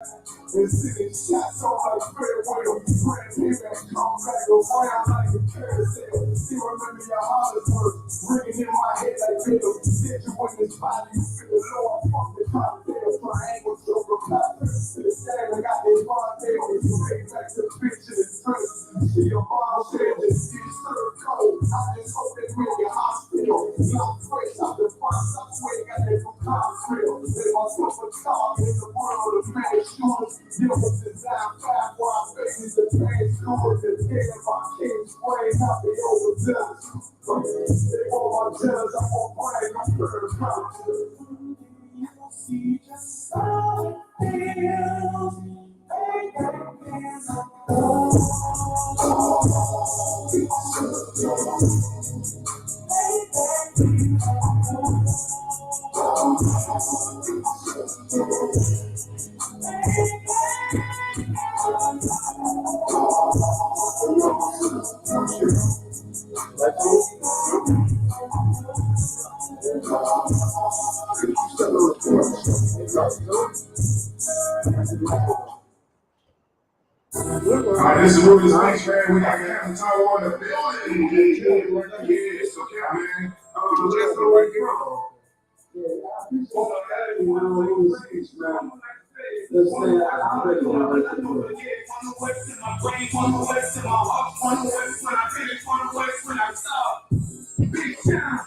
And sitting shots on like farewell. Praying payback, come back around like a carousel. Still remember your hardest work, ringing in my head like bells. Said you in this body, you feel low, I fuck the cocktails. Triangle, choke, cocktails. To the stand, I got this bar there. You take back to the bitch in the stress. See your bar said just get served cold. I just hope they win your hospital. Not fresh out the box, I swear, got that from Contrail. They want to put a car in the world of man shooters. Deal with the down five while faces the man shooters. The king of my kings spraying out the overdose. They want my jealous, I'm gonna brag, I'm third count. You see just how it feels. They got hands up. This is Ruby's Nice, man. We got Captain Tower in the building. Yeah, so Captain, just the way you go. Big time,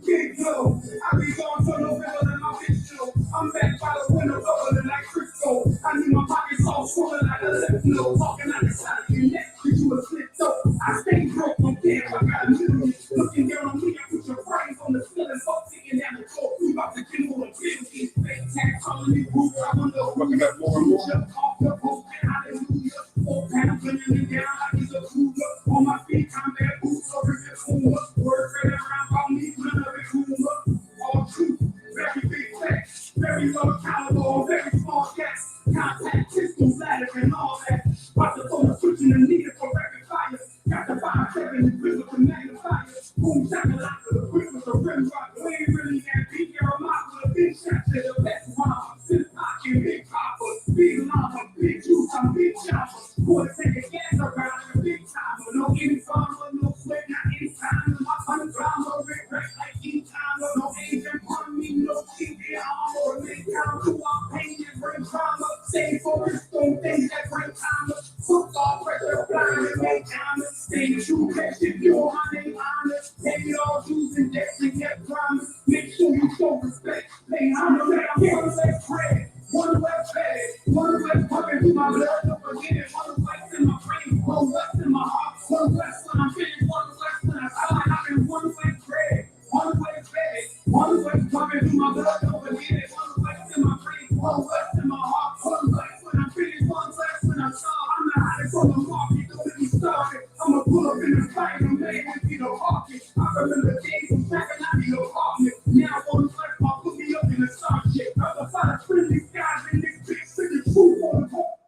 big blow. I be going for November and my bitch show. I'm back by the window, over like Crisco. I need my pockets all swollen like a left nose. Talking out the side of your neck, cause you a slip toe. I stay broke on dead, I got a million. Looking down on me, I put your brains on the ceiling. Fuck taking down the court. We about to kindle and build these fake tags. Calling me roof, I want to look at more and more. Jump off the roof, hallelujah. 4 pounds running down like it's a cooler. On my feet, combat boots over the cooler. Word spread around about me, another cooler. All truth, very big facts, very low caliber, very small cats. Contact pistols, ladder, and all that. About to throw the switch in the needle for rapid fire. Got the 5-7 and grizzle to magnifier. Boom, shakalaka, the quick with the rim rock. We ain't really that big, you're a mob with a big shot to the best mom. Sit pocket, big papa, big llama, big juice, I'm big chopper. Boy, take a gas around like a big timer. No any farmer, no sweat, not any time. My drama, big break like any time. No agent on me, no TV armor. Big time, who I'm paying, bring drama. Stay focused on things that bring time. Football pressure, blind, and make time. Stay true, catch it, you're my name, honest. Take it all, dues and debts and get promise. Make sure you show respect. Pay honor, man, I'm one less bread. One less bed, one less puppet to my blood, don't forget it. One less in my brain, one less in my heart, one less when I'm finished, one less when I start. I've been one less bread, one less bed, one less puppet to my blood, don't forget it. One less in my brain, one less in my heart, one less when I'm finished, one less when I start. I'm the hottest on the market, don't get me started. I'ma pull up in the fight, I'm laying with you no market. I remember days from back and I need no apartment. Now one less, I'll put me up in the star shit. I'm the fight of friendly guys in this bitch, sing the truth on the call.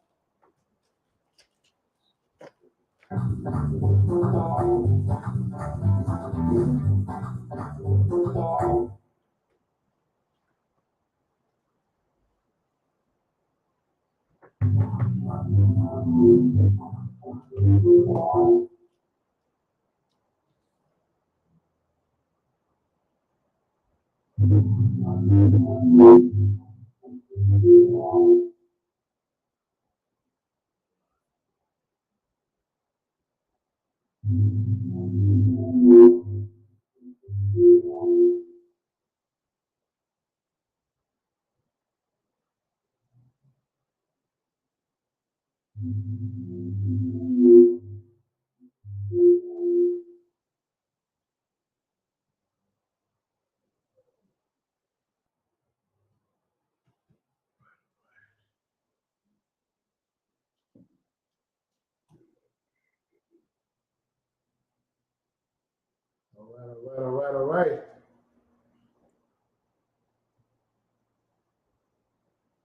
All right.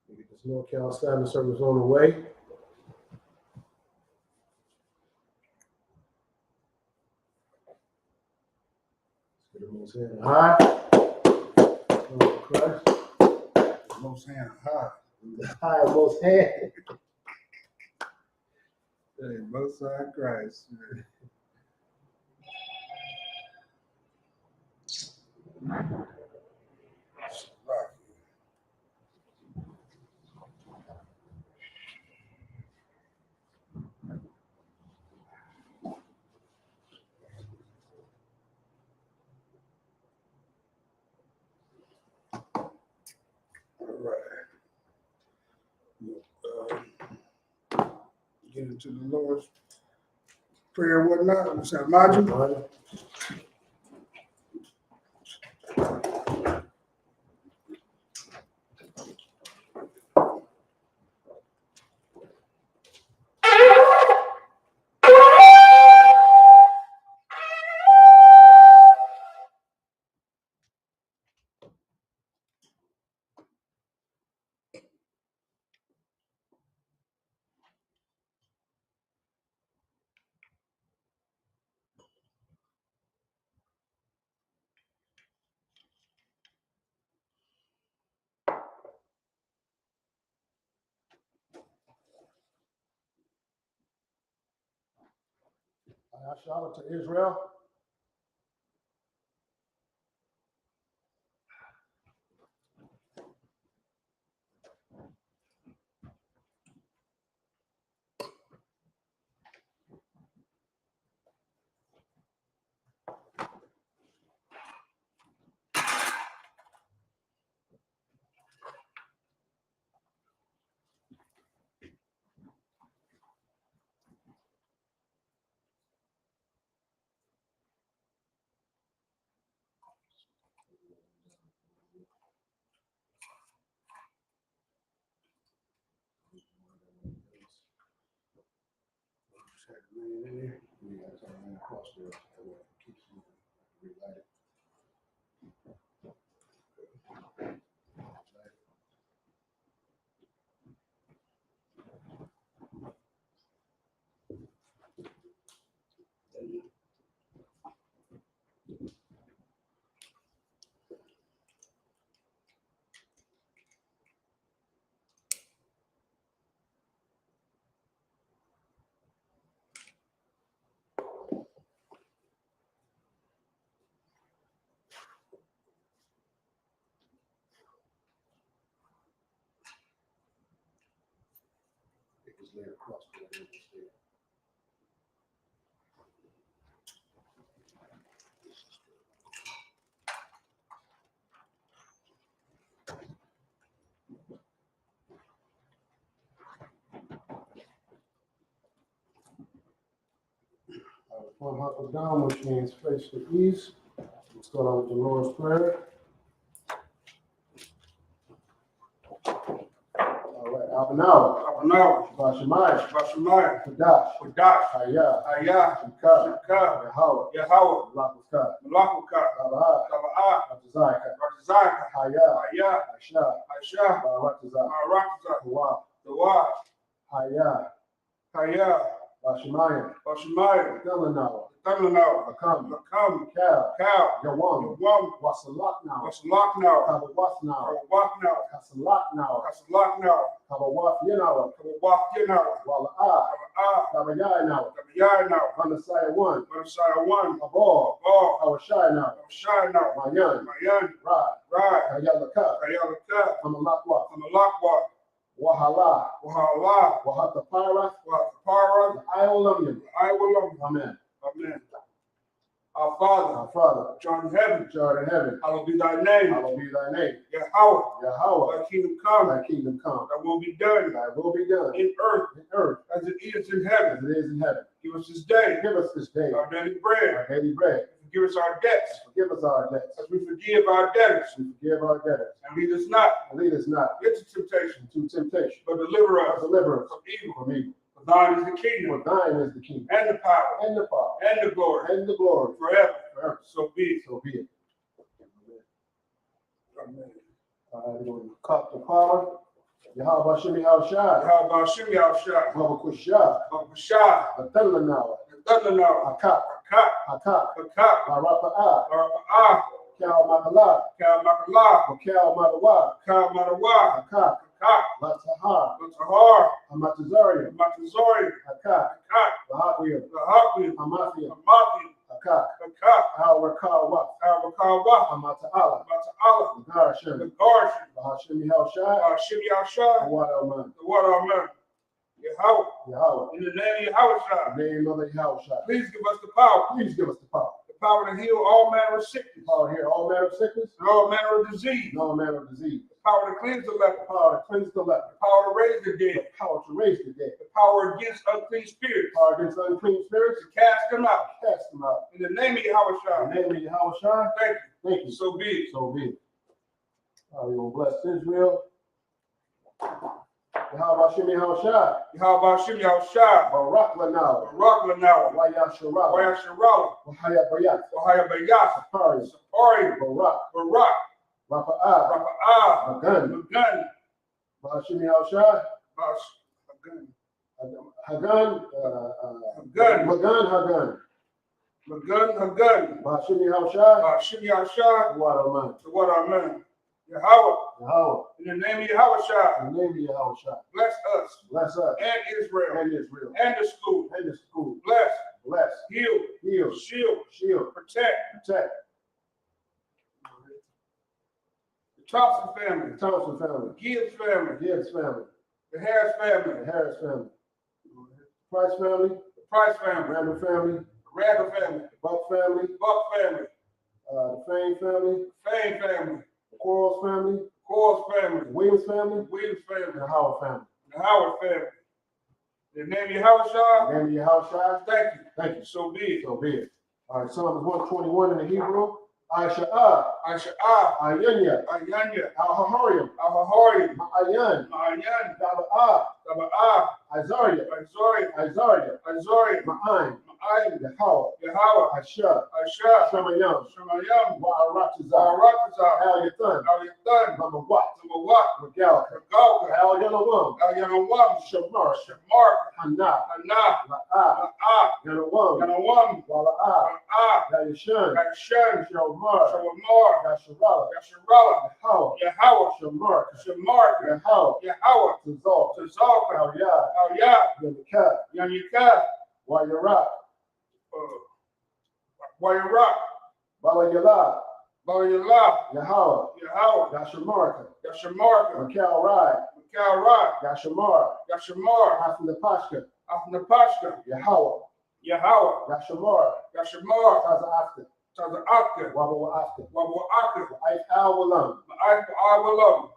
We get this more Cal Sabbath Servic on the way. Let's get the most hand high. Most hand high. high on both hands. Hey, both sides Christ. All right. Get into the Lord's Prayer and whatnot. What's that, Majin? Shout out to Israel. Just lay across the One up and down, which means face to east. Let's start out with the Lord's Prayer. All right, Abanaw, Bashamai, Kadash, Hayah, Shikah, Yahweh, Malakukah, Kabah, Ratazai, Hayah, Aisha, Baratazai, Dawah, Hayah, Bashamaya, Delanawa, Bakam, Cal, Yawam, Wasalaknaw, Kabawasnaw, Kasalaknaw, Kabawaf Yanawa, Wala'ah, Kabayanawa, Manasaya 1, Abor, Awashayanawa, Mayan, Rad, Kayalaka, Amalakwa, Wahala, Wahatapara, Iolam. Amen. Our Our Father, which art in heaven, hallowed be thy name. Yahweh, Thy kingdom come, thy kingdom come, thy will be done in earth as it is in heaven. Give us this day our daily bread. Forgive us our debts as we forgive our debtors. And lead us not into temptation, but deliver us from evil. For thine is the kingdom, and the power, and the glory, forever. So be it. Amen. We're going to cut the power. Yahweh Shimi Al-Shai. Baba Kushah. Atalanawa. Hakak. Barapa'ah. Cal Madalah. Cal Madawa. Hakak. Akak, Latahar, Latahar, Amatazaria, Matazori, Akak, Akak, Lahatia, Lahakwi, Amathia, Amathi, Akak, Akak, Al-Rakawa, Al-Wakawa, Amata'ala, Mata'ala, the Garashim, Garshi, Bahashim Yahushai, Shimi Yashai, Awadaman, the water of man. Yahweh, Yahweh, in the name of Yahweh, the name of the Yahushai. please give us the power Please give us the power to heal all manner of sickness, to heal all manner of sickness, and all manner of disease, and all manner of disease, the power to cleanse the leper, the power to cleanse the leper, the power to raise the the dead, power to raise the dead, the power against unclean spirits, the power against unclean spirits, to cast them out. cast them out. In the name of In Yahweh, the name of Yahushai, thank you. thank you. So be it. So be it. We're going to bless Israel. Yahweh Shemi Yahushai, Yahweh Shimi Yahweh, Barak Lanao, Barak Lanawa, Wayasharala, Wayasharala, Wahaya Bayat, Wahaya Bayasa, Sapari, Sapari, Barak, Barak, Rafa'ah, Rafa'ah, Hagan, Magan, Bahashim Yahushai, Magan, Hagan, Hagan. Hagan, Magan, Hagan, Bahashim Yahushai, Shimi Yahweh, Wadaman, the water of man. Yahweh, Yahweh, in the name of Yahweh, in the name of Yahushai, bless us bless us and Israel and Israel and the school. and the school. Bless, Bless, heal, heal, shield, shield, protect protect the Thompson family, the Thompson family, Gibbs family, Gibbs family, the Harris the family, Harris family, Price family, the Price family, Randall family, the Randall family, the Buck family, Buck family, the Fane family, Fane family, the Quarles family, Coles family, the Williams family, the Williams and family, the Howard family. the Howard family. In the name of In the Yahweh, name of Yahushua, thank you. thank you. So be it. So be it. All right, Psalms 121 in the Hebrew. Aisha'ah, Asha'ah, Ayanya, Ayanya, Al-Hahariam, Ahahori, Ma'ayan, Ma'ayan, Daba'ah, Taba'ah, Azaria, Azori, Azaria, Azori, Ma'ayin, Ma'ayin, Yahweh, Yahweh, Asha, Asha, Shamayam, Shemayam, Wa'aratazah, Barakazah, Al-Yathan, Al-Yathan, Mamawat, Tumawat, Magal, Regalka, Al-Yanawam, Al-Yanawam, Shamar, Shamar, Hana, Hana, La'ah, La'ah, Yanawam, Yanawam, Wala'ah, La'ah, Yayashan, Gashan, Shamar, Shawamar, Yasharala, Yasharala, Yahweh, Yahweh, Shamar, Shamar, Yahweh, Yahweh, Tazal, Tazalka, Al-Yah, Al-Yah, Yanikat, Yanika, Wayarat, Wayarak, Balayala, Balayala, Yahweh, Yahweh, Yashamarka, Yashamarka, Makal Rai, Mikal Rai, Yashamar, Yashamar, Afnapashka, Afnapashka, Yahweh, Yahweh, Yashamar, Yashamar, Taza Afka, Taza'aka, Wabawa Afka, Wabu'aka, Ait Al Walam. I will love.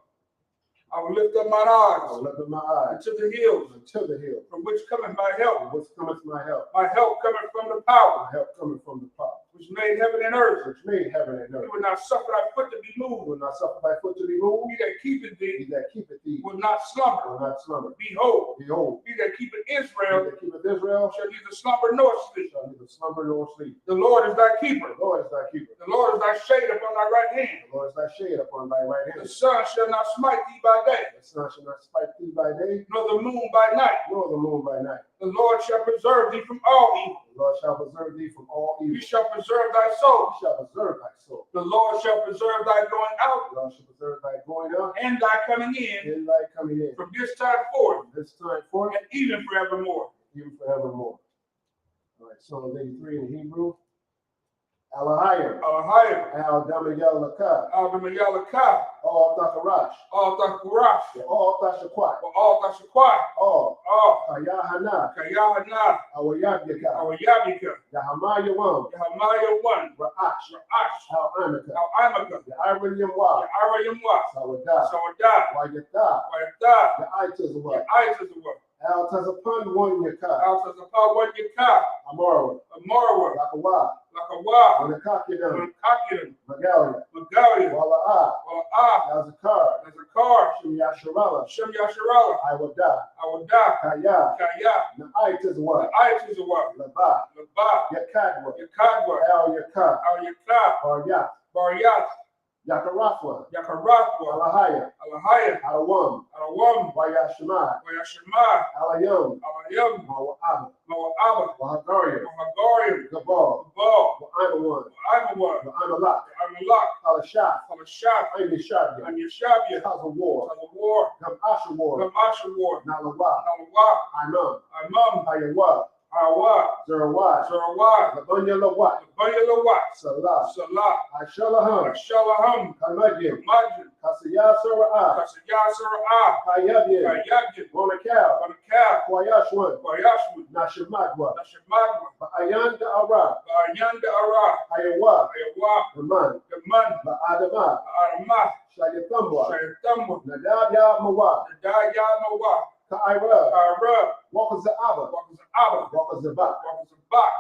I will lift up mine I eyes will lift up my eyes unto the hills, until the hill. from which cometh my help. What's coming to my help? My help cometh from the power, My help coming from the power, which made heaven and earth. which made heaven and He earth. will not suffer thy foot to be Who moved. will not suffer thy foot to be moved? He that keepeth He thee that keepeth thee will not slumber. will not slumber. Behold, Behold, he that keepeth he Israel that keepeth Israel shall neither slumber nor sleep. shall neither slumber nor sleep. The Lord is thy keeper. The Lord is thy keeper. The Lord is thy shade upon thy right hand. The Lord is thy shade upon thy right The hand. sun shall not smite thee by day, The sun shall not spike thee by day, nor the moon by night. nor the moon by night. The Lord shall preserve thee from all evil. The Lord shall preserve thee from all He evil. shall preserve thy soul. He shall preserve thy soul. The Lord shall preserve thy going out The Lord shall preserve thy going up and thy coming in and thy coming in. from this time forth From this time forth, and even forevermore. even forevermore. All right, Psalm 83 in Hebrew. Alahayim, Alahayim, Al Damayel Lakah, Al-Damayalakah, All Thakarash, Al-Thakurash, All Thashakwat, Al-Tashakwah, All Al Kayahana, Kayahana, Awayabdika, Al-Yabika, Yahamayawam, Yahamaya 1, Ra'ash, Ra'ash, Al Amika, Al-Amaka, Ya'irayim Wa, Arayamwa, Sawadah, Sawadah, Wayatah, Wayatah, Ya'itazwa, Yaitazwa, Al Tazapun One Yaka, Al-Tazapah 1 Yakah, Amorwa, Amarwa, Lakawa, Lakawa, Wanakakidan, Kakidan, Magalia, Magalia, Wala'ah, Wala'ah, Yazakar, Nazakar, Shim Yasharala, Shem Yasharala, Iwadah, Awadah, Kaya, Kaya, Na'itazwa, Aitazwa, Laba, Labah, Yakadwa, Yakadwa, Al Yaka, Al-Yakah, Baryat, Baryat, Yakarafwa, Yakarathwa, Alahaya, Alahaya, Alawam, Alawam, Wayashimai, Wayashima, Alayom, Yum, Mawa'aba, Moab, Wahagarian, Hagarian, Gabal, Ball, Wa'anawan, Imawan, Wa'analak, Amalak, Alashah, Palashah, Anishabia, and Yeshabia, House of War, of the war, Gam Ashawar, from Ashawar, Nalawa, Nalawa, Imam, Imam, Ayawa, Hawa, Zerawat, Sarawat, Labunya Lawat, Banyalawat, Salah, Salah, Ashalaham, Ashalaham, Kamajim, Majid, Kasiyah Sara'ah, Kasayasara, Kayabin, Kayagin, Monakal, Banakal, Kwayashwan, Bayashwan, Nashimadwa, Nashimadwa, Ba'ayan Da'ara, Bayanda Ara, Ayawa, Ayawa, Raman, Gaman, Ba'adama, Arama, Shayatamwa, Shayatamwa, Nadab Ya Mawa, Nadaya Mawa, Ka'ira, Kara, Walker Za'aba, Wakazaba, Walker Zabak, Wakazabak,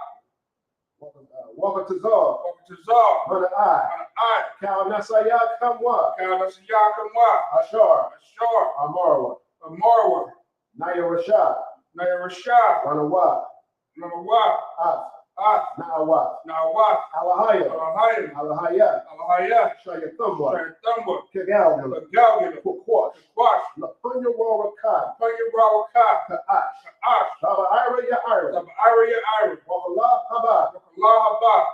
Walker Tazar, Wakazazar, Hunter I, I, Kal Nasaya Kamwa, Kalasiyakamwa, Ashar, Ashar, Amarwa, Marwa, Naya Rashad, Nayarashah, Ranawa, Nawa, Af, Ah, Na'awa, Nawa, Alahaya, Alahayim, Alahaya, Alahaya, Shayatamwa, Shayatamwa, Kagalgan, Galgala, Kukwash, Kwash, Lapunya Warakai, Payawaka, Ka'ash, Ash, Baba Ira Ya Ira, Tabariya Iris, Wakallah Haba, Allah Haba,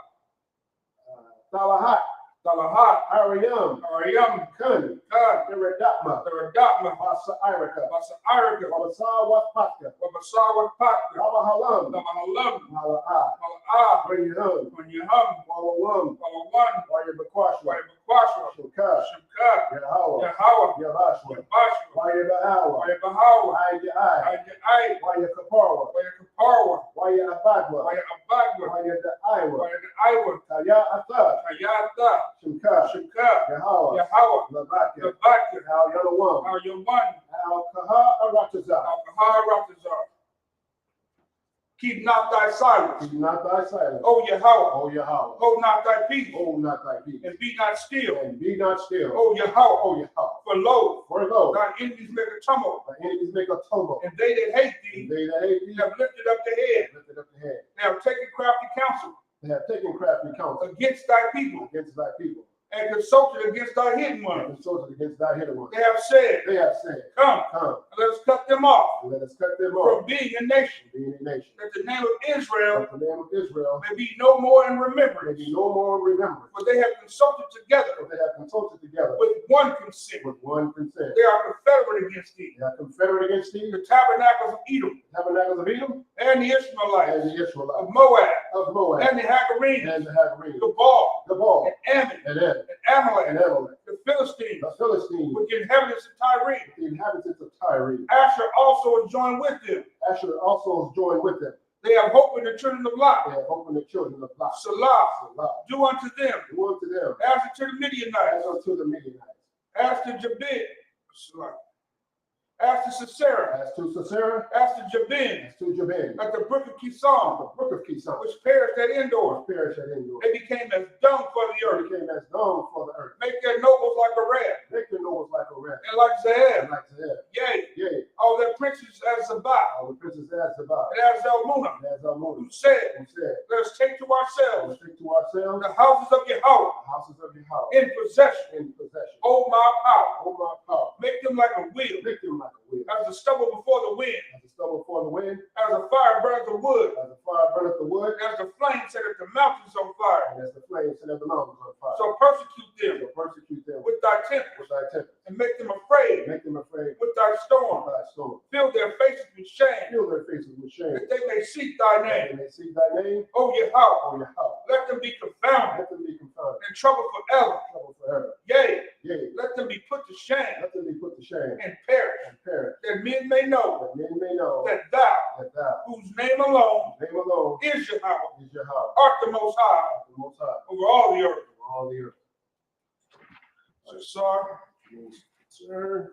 Talahat, Talahat, Ariam, Ariam, Kun, Khan, Iridakma, Taradakma, Basa Irika, Basa Arika, Babasa Wapatka, Wabasawa Patna, Baba Halam, Namahalam, Mala'a, Mala'ah, Rinyam, Munyaham, Walawam, Walawan, Wayabakwashwa, Wayabakwashwa, Shukar, Shimka, Yahawa, Yahawa, Yabashwa, Yabashwa, Wayabahawa, Wayabahawa, Ayai, Ayai, Wayakaparwa, Wayakaparwa, Wayabadwa, Wayabagwa, Wayadaiwa, Wayadaiwa, Kaya Athar, Kayata, Shukar, Shimka, Yahawa, Yahawa, Labaka, Labaka, Al Yalawam, Al-Yaman, Al Kaha Arataza, Al-Kahar, Ratazar. Keep not thy silence, keep not thy silence, O Yahweh. O Yahweh, Hold not thy peace, hold not thy peace, and be not still, and be not still, O Yahweh. O Yahweh, For lo, for lo, thy enemies make a tumult, thy enemies make a tumult, and they that hate and thee they that hate thee have lifted up the head. lifted up the head. They have taken crafty counsel They have taken crafty counsel against thy people, against thy people, and consulted against thy hidden and ones. consulted against thy hidden ones. They have said, They have said, Come, come, and let us cut them off and let us cut them from off being a nation, from being a nation. that the name of Israel That the name of Israel may be no more in may remembrance. be no more remembered, For they have consulted together for they have consulted together with one consent. with one consent. They are confederate against thee. They are confederate against thee, The tabernacles of Edom, tabernacles of Edom, and the Ishmaelites, and the of Israelites, Moab, of Moab, and the Hagarenes, and the Hagarenes, Gabal, Gabal, and Ammon, and Ed, and Amalek, and Amalek, the Philistines, the Philistines, with the inhabitants of Tyre. the inhabitants of Tyre. Asher also is joined with them. Asher also is joined with them. They have hope in the children of They Lot. have opened the children of Lot. Salah, Salah. do unto them, Do unto them as unto the Midianites, as unto the Midianites, as to Jabin, Salah, as to Sisera, as to Sisera, as to Jabin, as to Jabin, at the brook of the Kison, brook of Kison, which perished at Endor. which perished at Endor. They became as dung for the They earth. became as dung for the earth. Make their nobles like a rat, Make their nobles like a rat, and like Zahab. and like Zahab. Yea, Yea, all their princes as Zabah, all the princes as Zabah, and as Zalmunna, and as Almon, who said, who said, Let us take to let ourselves us take to ourselves the houses of Yahweh the houses of your house in possession. in possession. O my power, O my power, make them like a wheel, make them like a wheel, as the stubble before the wind, as the stubble before the wind, as a fire burns the wood, as the fire burneth the wood, and as the flame setteth the mountains on fire. and as the flames set the mountains on fire. So persecute them So persecute them with thy tempest, with thy temper, and make them afraid make them afraid with thy of storm. thy storm. Fill their faces with shame, Fill their faces with shame, that they may seek thy that name. they may see thy name, O Yahweh, O Yahweh. let them be confounded Let them be confounded, and troubled forever. troubled forever. Yea, Yea, let them be put to shame let them be put to shame and perish, and perish, that men may know that men may know that thou, that thou, whose name alone name alone, is Yahweh, is Yahweh, art the most high the Most High, over all the earth. over all the earth. So, sorry. Yes, sir.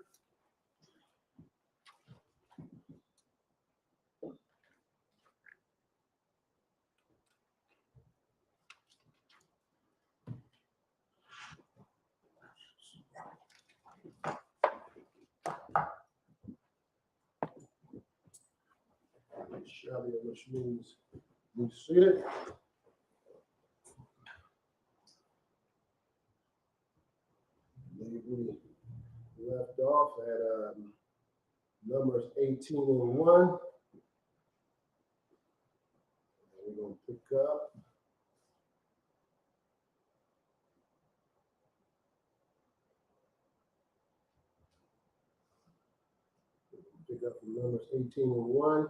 Shalia, which means we seated. We left off at Numbers 18 and 1. Pick up. Pick up from Numbers 18 and 1.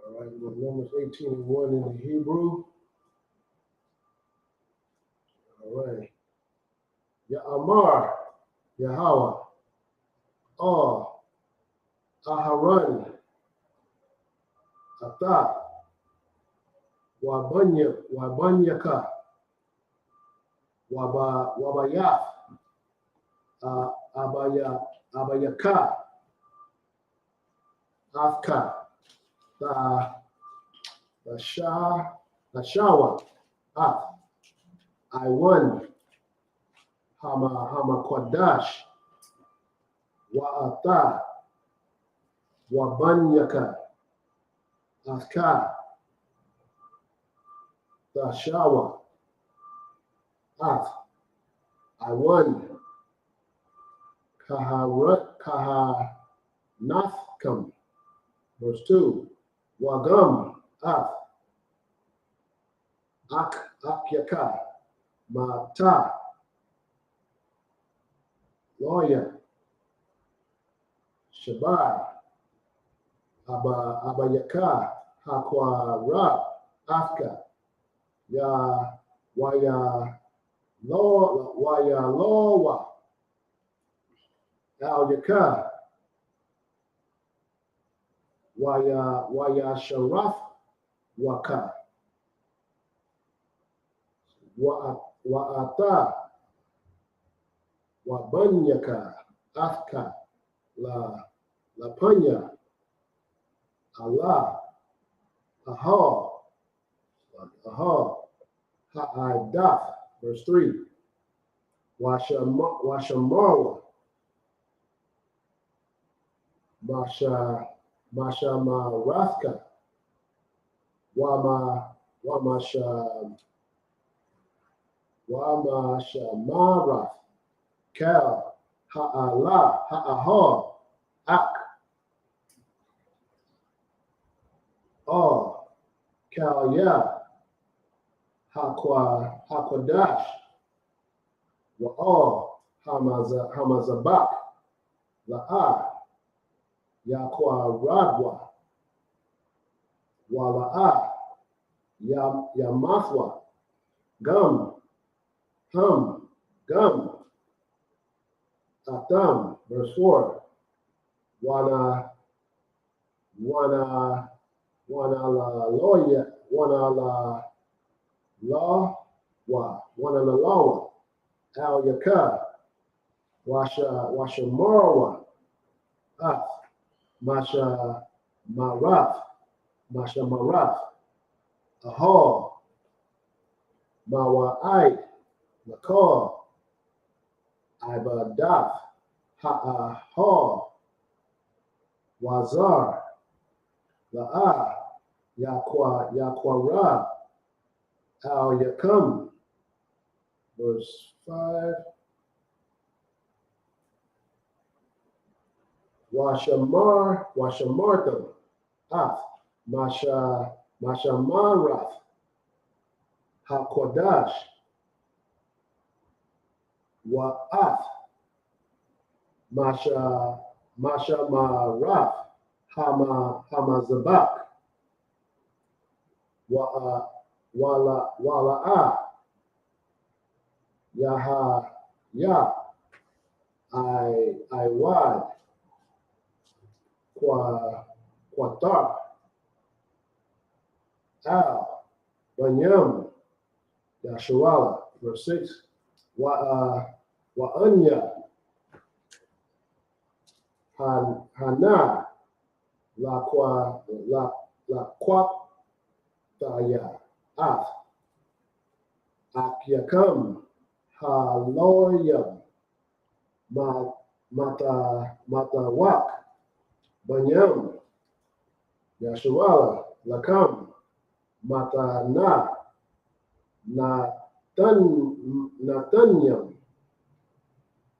All right, with Numbers 18 and 1 in the Hebrew. All right. Ya'amar, Yahweh, Aharon, Ata, Wabanyaka, Wabayaf, Abayaka, Afka, Shawa, Af, Iwan, Hama Kodash, Wa'ata, Wabanyaka, Afka, Shawa, Af, Iwan, Kahanathkam, verse 2, Wagam, Af, Akyaka, Mata, Loya, Shabai, Abayaka, Hakwa Ra, Afka, Waya Lowa, Al Yaka, Waya Sharaf, Waka, Wa'ata, Wabanyaka, Afka, La Panya, Allah, Aha, Ha'idaf, verse 3, Washamarwa, Marathka, Wamashamarath, Cal, Ha'ala, Ha'ahar, Ak, Kal Hakwadash, Wa'al, Hamazabak, La'a, Yakwa Radwa, Wala'a, Yamathwa, Gum, Gum, Atam, verse 4, Wana la Loya, Wana la Lawa, Al Yaka, Washamarwa, Af, Marath, Ahal, Mawa'ai, Makar, Ibadaf, Ha'ahal, Wazar, La'a, Yaquara, Al Yakam, verse 5, Washamartham, Af, Mashamarath, HaKodash, Wa'af, Mashamarath, Hamazabak, Wala'a, Iwad, Qatar, Al, Banyam, Yashuala, verse 6, Wa'anya, Hana, La Quataya, Af, Akyakam, Haloyam, Matawak, Banyam, Yashuala, Lakam, Matana, Natanyam,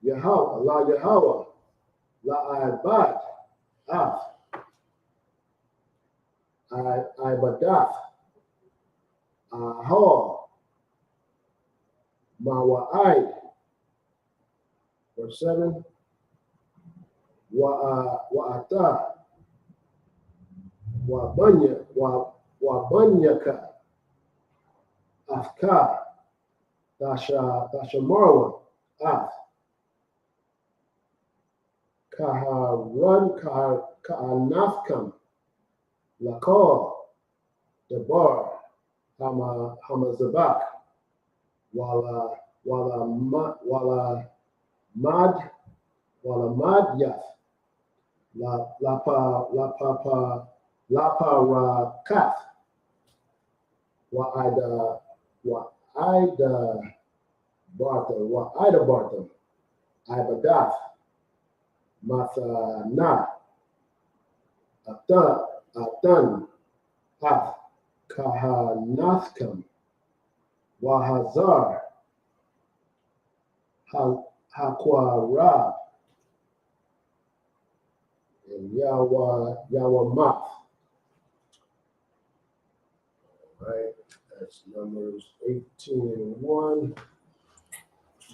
Yahweh, La Ibad, Af, Ibadath, Ahor, Mawa'id, verse 7, Wa'ata, Wa'banyaka, Afka, Dashamarwa, Af, Ka'anafkam, Lakor, Debar, Hamazabak, Wala Madyath, Laparakat, Wa'ida Bartham, Ibadath, Mathana, Atan, Af, Kahanathkam, Wahazar, Hakwarab, and Yawamath. All right, that's Numbers 18 and 1.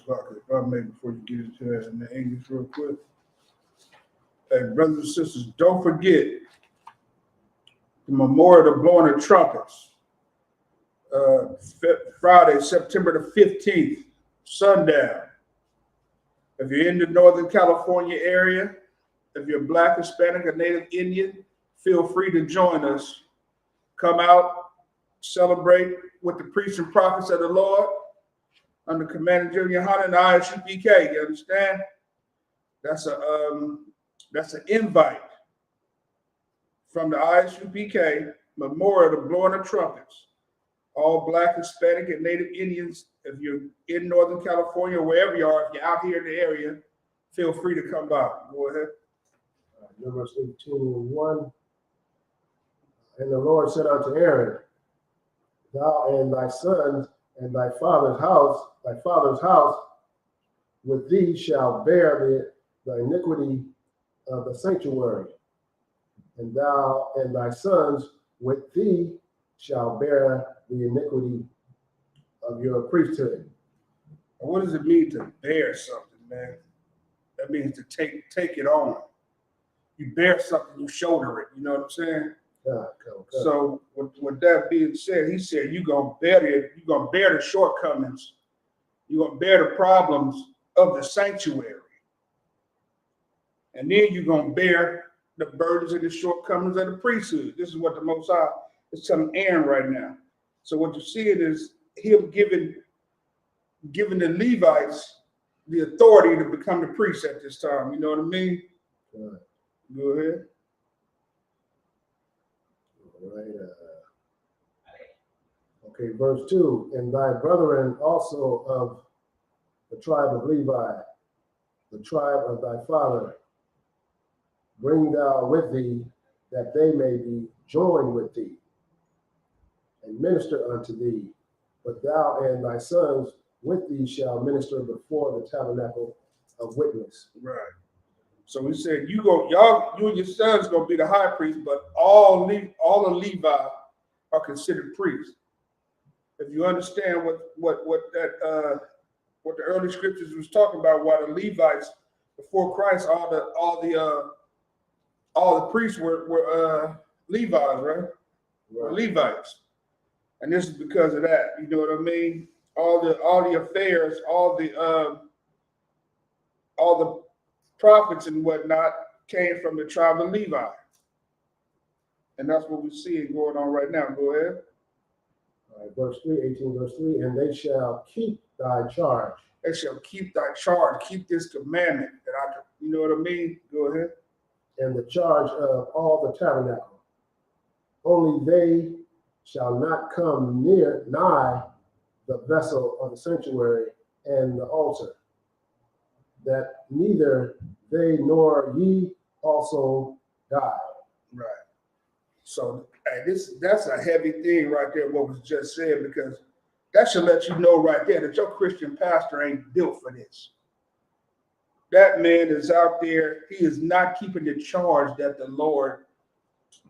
If I may, before you get into that in the English real quick. Hey, brothers and sisters, don't forget the memorial of blowing of trumpets. Friday, September the 15th, sundown. If you're in the Northern California area, if you're Black, Hispanic, or Native Indian, feel free to join us. Come out, celebrate with the priests and prophets of the Lord under Commander Junior Hunter and the ISUPK. You understand? That's an invite from the ISUPK memorial to blowing of trumpets. All Black, Hispanic, and Native Indians, if you're in Northern California or wherever you are, if you're out here in the area, feel free to come by. Go ahead. Numbers 18 and 1. And the Lord said unto Aaron, Thou and thy sons and thy father's house with thee shall bear the iniquity of the sanctuary, and thou and thy sons with thee shall bear the iniquity of your priesthood. And what does it mean to bear something, man? That means to take it on. You bear something, you shoulder it. You know what I'm saying? Okay. So with that being said, he said you're gonna bear the shortcomings, you're gonna bear the problems of the sanctuary. And then you're gonna bear the burdens and the shortcomings of the priesthood. This is what the Most High is telling Aaron right now. So what you're seeing is him giving the Levites the authority to become the priests at this time. You know what I mean? Right. Go ahead. All right. Okay, verse 2. And thy brethren also of the tribe of Levi, the tribe of thy father, bring thou with thee, that they may be joined with thee, and minister unto thee. But thou and thy sons with thee shall minister before the tabernacle of witness. Right. So he said, you and your sons gonna be the high priest, but all of Levi are considered priests. If you understand what the early scriptures was talking about, why the Levites before Christ, all the priests were Levites, right? Were Levites, and this is because of that. You know what I mean? All the affairs, all the prophets and whatnot came from the tribe of Levi. And that's what we see going on right now. Go ahead. All right, verse 3, 18 verse 3, and they shall keep thy charge. They shall keep thy charge, keep this commandment that you know what I mean? Go ahead. And the charge of all the tabernacle. Only they shall not come nigh the vessel of the sanctuary and the altar, that neither they nor ye also die. Right. So that's a heavy thing right there, what was just said, because that should let you know right there that your Christian pastor ain't built for this. That man is out there, he is not keeping the charge that the Lord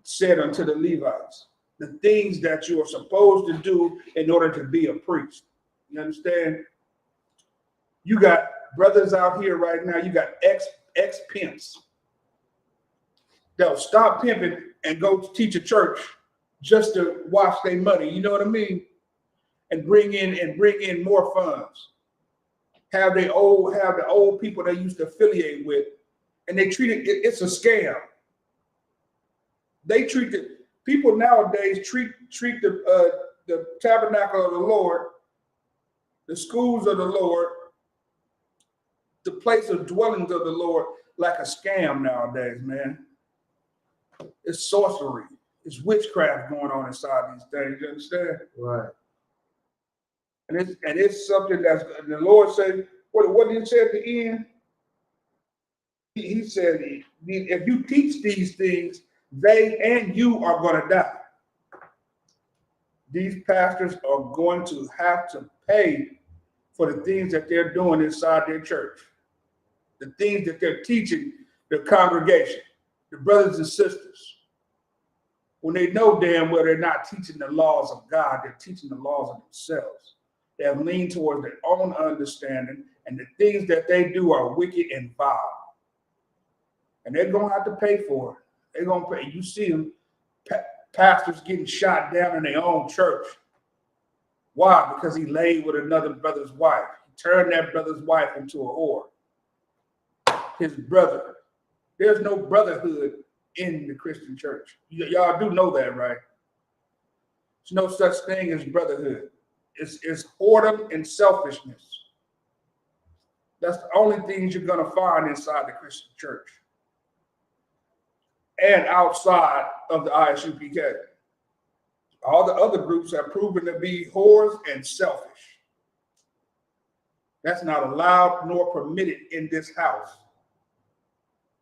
said unto the Levites, the things that you are supposed to do in order to be a priest. You understand? You got brothers out here right now, you got ex-pimps that'll stop pimping and go teach a church just to wash their money, you know what I mean? And bring in more funds. Have the old people they used to affiliate with, and they treat it's a scam. They treat the people nowadays treat the tabernacle of the Lord, the schools of the Lord, the place of dwellings of the Lord like a scam nowadays, man. It's sorcery. It's witchcraft going on inside these things. You understand? Right. And it's something that's the Lord said. What did he say at the end? He said, if you teach these things, they and you are going to die. These pastors are going to have to pay for the things that they're doing inside their church, the things that they're teaching the congregation, the brothers and sisters. When they know damn well they're not teaching the laws of God, they're teaching the laws of themselves. They have leaned towards their own understanding, and the things that they do are wicked and vile. And they're going to have to pay for it. They're going to pay. You see them, pastors getting shot down in their own church. Why? Because he laid with another brother's wife. He turned that brother's wife into a whore. His brother. There's no brotherhood in the Christian church. Y'all do know that, right? There's no such thing as brotherhood. It's whoredom and selfishness. That's the only things you're going to find inside the Christian church and outside of the ISUPK. All the other groups have proven to be whores and selfish. That's not allowed nor permitted in this house.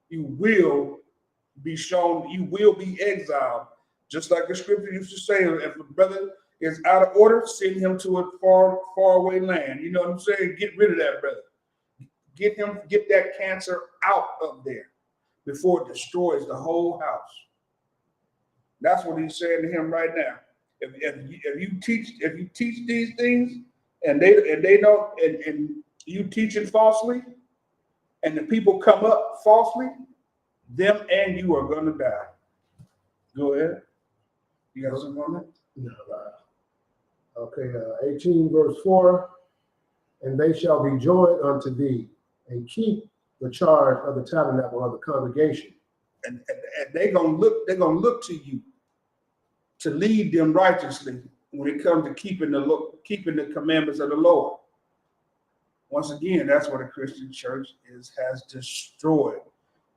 You will be shown, you will be exiled. Just like the scripture used to say, if a brother is out of order, send him to a far away land. You know what I'm saying? Get rid of that brother. Get that cancer out of there before it destroys the whole house. That's what he's saying to him right now. If you teach these things and they don't and you teaching falsely, and the people come up falsely, them and you are going to die. Go ahead. You got something on that? No. Okay, 18 verse 4, and they shall be joined unto thee, and keep the charge of the tabernacle of the congregation. And they're gonna look to you to lead them righteously when it comes to keeping the commandments of the Lord. Once again, that's what a Christian church has destroyed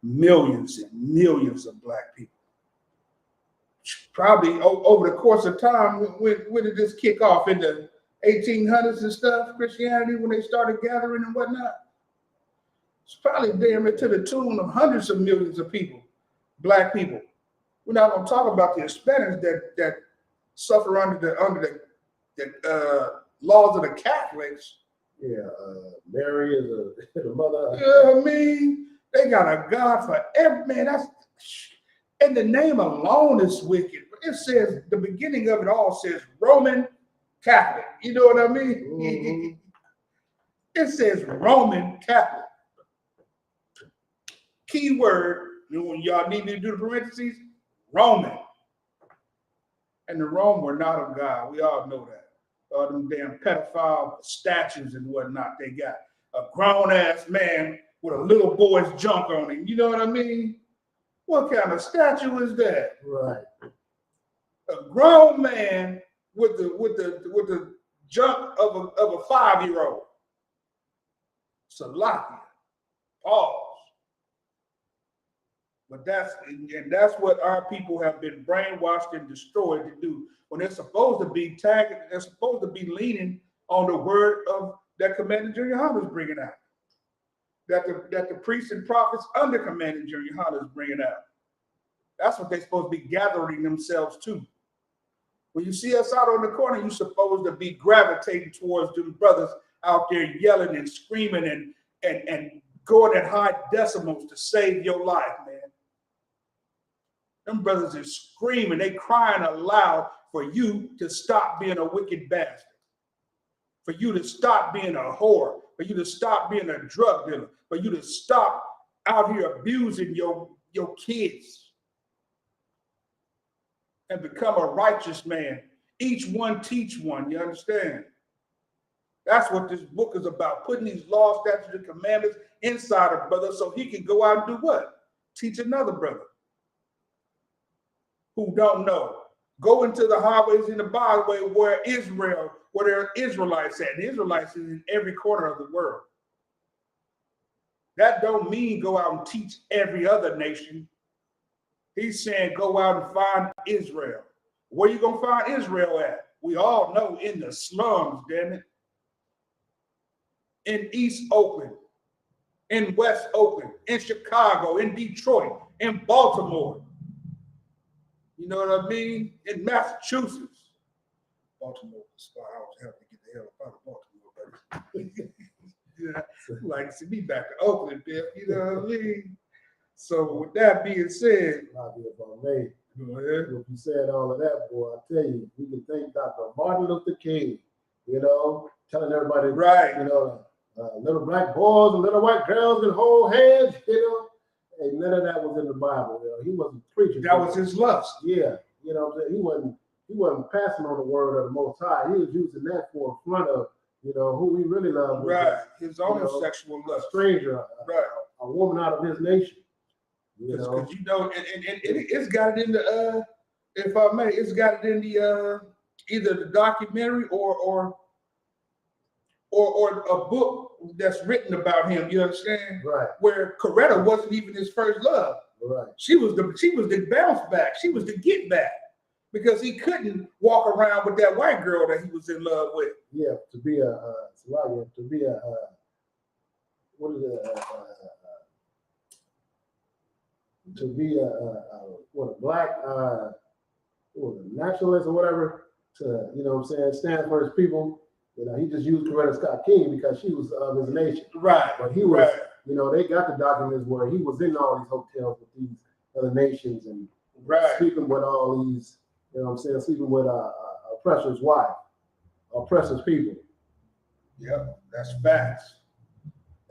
millions and millions of black people. Probably over the course of time, when did this kick off? In the 1800s and stuff, Christianity, when they started gathering and whatnot? It's probably damn it to the tune of hundreds of millions of people, black people. We're not going to talk about the Hispanics that suffer under the laws of the Catholics. Yeah, Mary is the mother. You know what I mean? They got a God for every man. That's, and the name alone is wicked. It says, the beginning of it all says Roman Catholic. You know what I mean? Mm-hmm. It says Roman Catholic. Key word, when y'all need me to do the parentheses, Roman. And the Rome were not of God. We all know that. All them damn pedophile statues and whatnot they got. A grown-ass man with a little boy's junk on him. You know what I mean? What kind of statue is that? Right. A grown man with the junk of a 5-year-old. Salakia. Pause. But that's what our people have been brainwashed and destroyed to do. When they're supposed to be tagging, they're supposed to be leaning on the word of that Commander Junior Hunter is bringing out. That the priests and prophets under Commander Junior Hunter is bringing out. That's what they're supposed to be gathering themselves to. When you see us out on the corner, you're supposed to be gravitating towards them brothers out there yelling and screaming and going at high decimals to save your life, man. Them brothers are screaming, they crying aloud for you to stop being a wicked bastard, for you to stop being a whore, for you to stop being a drug dealer, for you to stop out here abusing your kids and become a righteous man. Each one teach one, you understand? That's what this book is about, putting these laws, statutes, and commandments inside a brother so he can go out and do what? Teach another brother who don't know. Go into the highways and the byway where there are Israelites at. The Israelites is in every corner of the world. That don't mean go out and teach every other nation. He's saying go out and find Israel. Where you gonna find Israel at? We all know in the slums, damn it. In East Oakland, in West Oakland, in Chicago, in Detroit, in Baltimore. You know what I mean? In Massachusetts. Baltimore was far. I was having to get the hell out of Baltimore, buddy. Yeah, like to see me back to Oakland, Bill. You know what I mean? So with that being said, If you said all of that, boy, I tell you, we can thank Dr. Martin Luther King, you know, telling everybody, right, you know, little black boys and little white girls can hold hands, you know. And none of that was in the Bible. You know, he wasn't preaching. That was his lust. Yeah, you know what I'm saying? He wasn't passing on the word of the Most High. He was using that for in front of, you know, who we really love. Right, his own sexual lust. A stranger, right, a woman out of his nation. Because you know, and it's got it in the if I may, it's got it in the either the documentary or a book that's written about him, you understand? Right. Where Coretta wasn't even his first love. Right. She was the bounce back. She was the get back. Because he couldn't walk around with that white girl that he was in love with. Yeah, to be a black nationalist or whatever, to, you know what I'm saying, stand for his people. You know, he just used Coretta Scott King because she was of his nation. Right. But he was, you know, they got the documents where he was in all these hotels with these other nations and sleeping with all these, you know what I'm saying, sleeping with oppressor's wife, oppressor's people. Yep, that's facts.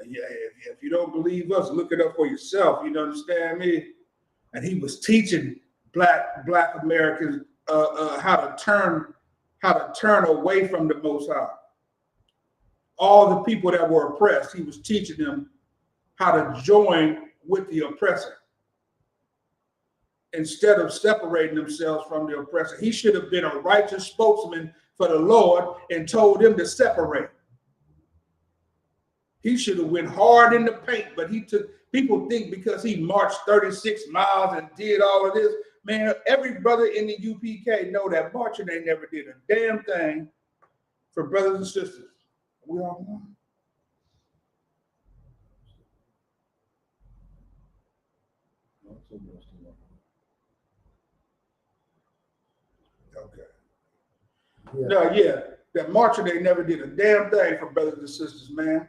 Yeah, if you don't believe us, look it up for yourself. You understand me? And he was teaching black Americans how to turn away from the Most High. All the people that were oppressed, he was teaching them how to join with the oppressor instead of separating themselves from the oppressor. He should have been a righteous spokesman for the Lord and told them to separate. He should have went hard in the paint, but people think because he marched 36 miles and did all of this, man, every brother in the UPK know that marching they never did a damn thing for brothers and sisters. We all know. Okay. Yeah. No, yeah, that marching they never did a damn thing for brothers and sisters, man.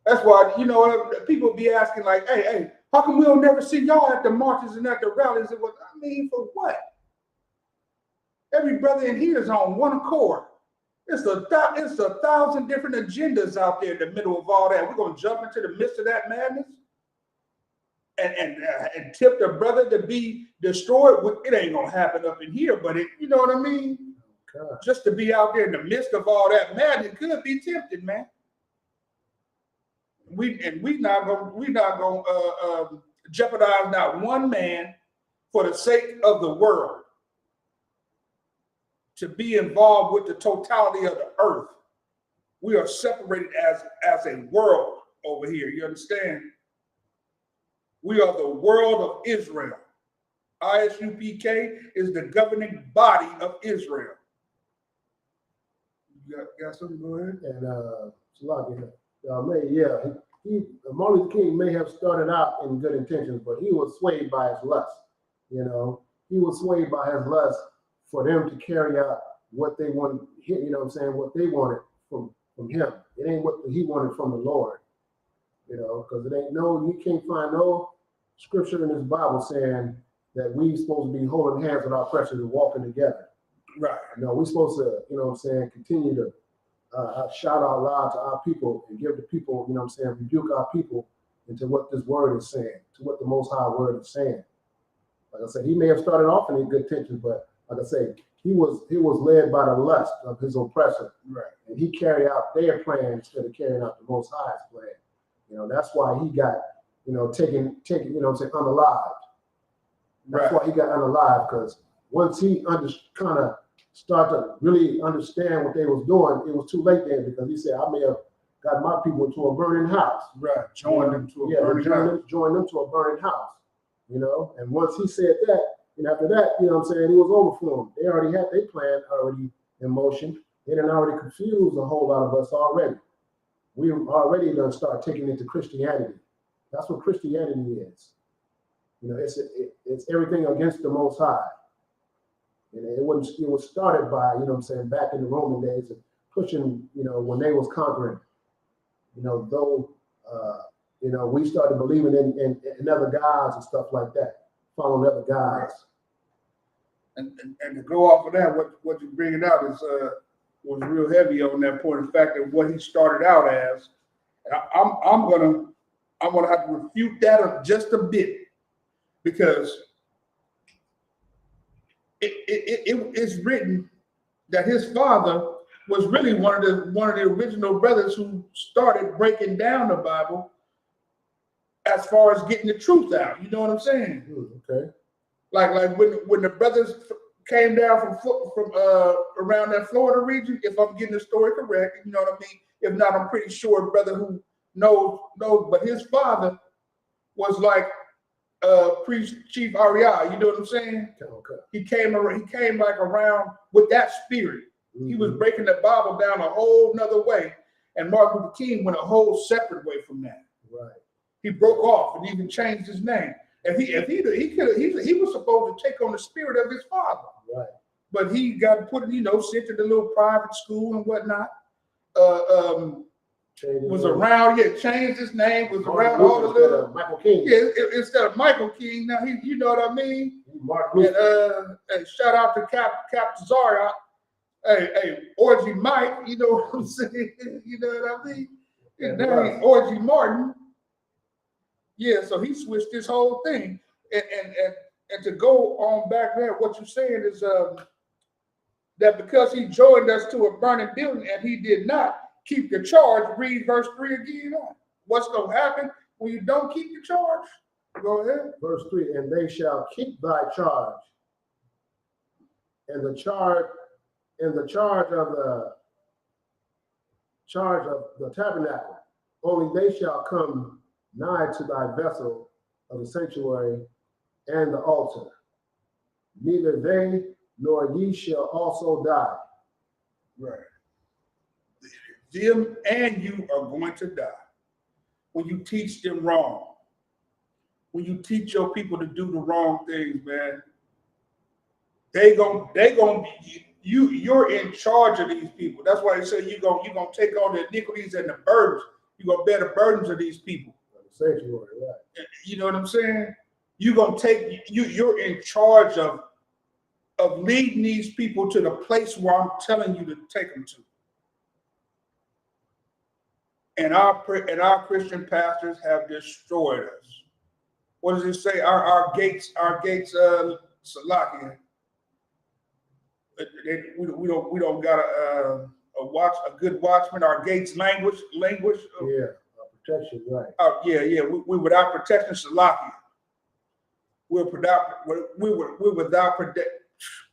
That's why, you know, people be asking like, hey, how come we don't never see y'all at the marches and at the rallies? And what I mean, for what? Every brother in here is on one accord. It's a 1,000 different agendas out there in the middle of all that. We're gonna jump into the midst of that madness and tip the brother to be destroyed. It ain't gonna happen up in here, but you know what I mean? God. Just to be out there in the midst of all that madness could be tempted, man. We not gonna jeopardize not one man for the sake of the world, to be involved with the totality of the earth. We are separated as a world over here. You understand? We are the world of Israel. ISUPK is the governing body of Israel. You got something to go ahead? And Martin Luther King may have started out in good intentions, but he was swayed by his lust. You know, he was swayed by his lust for them to carry out what they wanted, you know what I'm saying, what they wanted from him. It ain't what he wanted from the Lord, you know, because you can't find no scripture in this Bible saying that we supposed to be holding hands with our precious and walking together. Right. You know, we're supposed to, you know what I'm saying, continue to shout out loud to our people and give the people, you know what I'm saying, rebuke our people into what this word is saying, to what the Most High word is saying. Like I said, he may have started off in good intentions, but like I say, he was led by the lust of his oppressor. Right. And he carried out their plan instead of carrying out the Most High's plan. You know, that's why he got, you know, taken, you know what I'm saying, unalived. That's why he got unalived, because once he kind of started to really understand what they was doing, it was too late then, because he said, I may have got my people into a burning house. Right. Join them to a burning house. Join them to a burning house. You know, and once he said that, and after that, you know what I'm saying, it was over for them. They already had their plan already in motion. They done already confused a whole lot of us already. We already done start taking it to Christianity. That's what Christianity is. You know, it's everything against the Most High. And it was started by, you know what I'm saying, back in the Roman days, and pushing, you know, when they was conquering, you know, though, you know, we started believing in other gods and stuff like that, following other gods. And to go off of that, what you're bringing out is was real heavy on that point. The fact that what he started out as, and I'm gonna have to refute that just a bit, because it's written that his father was really one of the original brothers who started breaking down the Bible as far as getting the truth out. You know what I'm saying? Okay. Like when the brothers came down from around that Florida region, if I'm getting the story correct, you know what I mean? If not, I'm pretty sure a brother who knows, but his father was like Priest Chief Ariah, you know what I'm saying? Okay. He came like around with that spirit. Mm-hmm. He was breaking the Bible down a whole nother way, and Martin Luther King went a whole separate way from that. Right. He broke off and even changed his name. He was supposed to take on the spirit of his father. Right. But he got put, you know, sent to the little private school and whatnot. Was around, changed his name, was around all the little Michael King. Yeah, instead of Michael King. Now you know what I mean? And shout out to Cap Zaria. Hey, Orgy Mike, you know what I'm saying? You know what I mean? His name Orgy Martin. Yeah, so he switched this whole thing. And to go on back there, what you're saying is that because he joined us to a burning building and he did not keep the charge, read verse 3 again. What's going to happen when you don't keep the charge? Go ahead. Verse 3, and they shall keep thy charge, and the charge of the tabernacle. Only they shall come nigh to thy vessel of the sanctuary and the altar. Neither they nor ye shall also die. Right. Them and you are going to die when you teach them wrong. When you teach your people to do the wrong things, man, you're in charge of these people. That's why they say you're gonna take on the iniquities and the burdens. You're gonna bear the burdens of these people. Sanctuary, right? You know what I'm saying? You're in charge of leading these people to the place where I'm telling you to take them to. And our Christian pastors have destroyed us. What does it say? Our gates, Salakia. We don't got a good watchman. Our gates languish. Yeah, protection, right? Yeah. We without protection, Salakia. we're without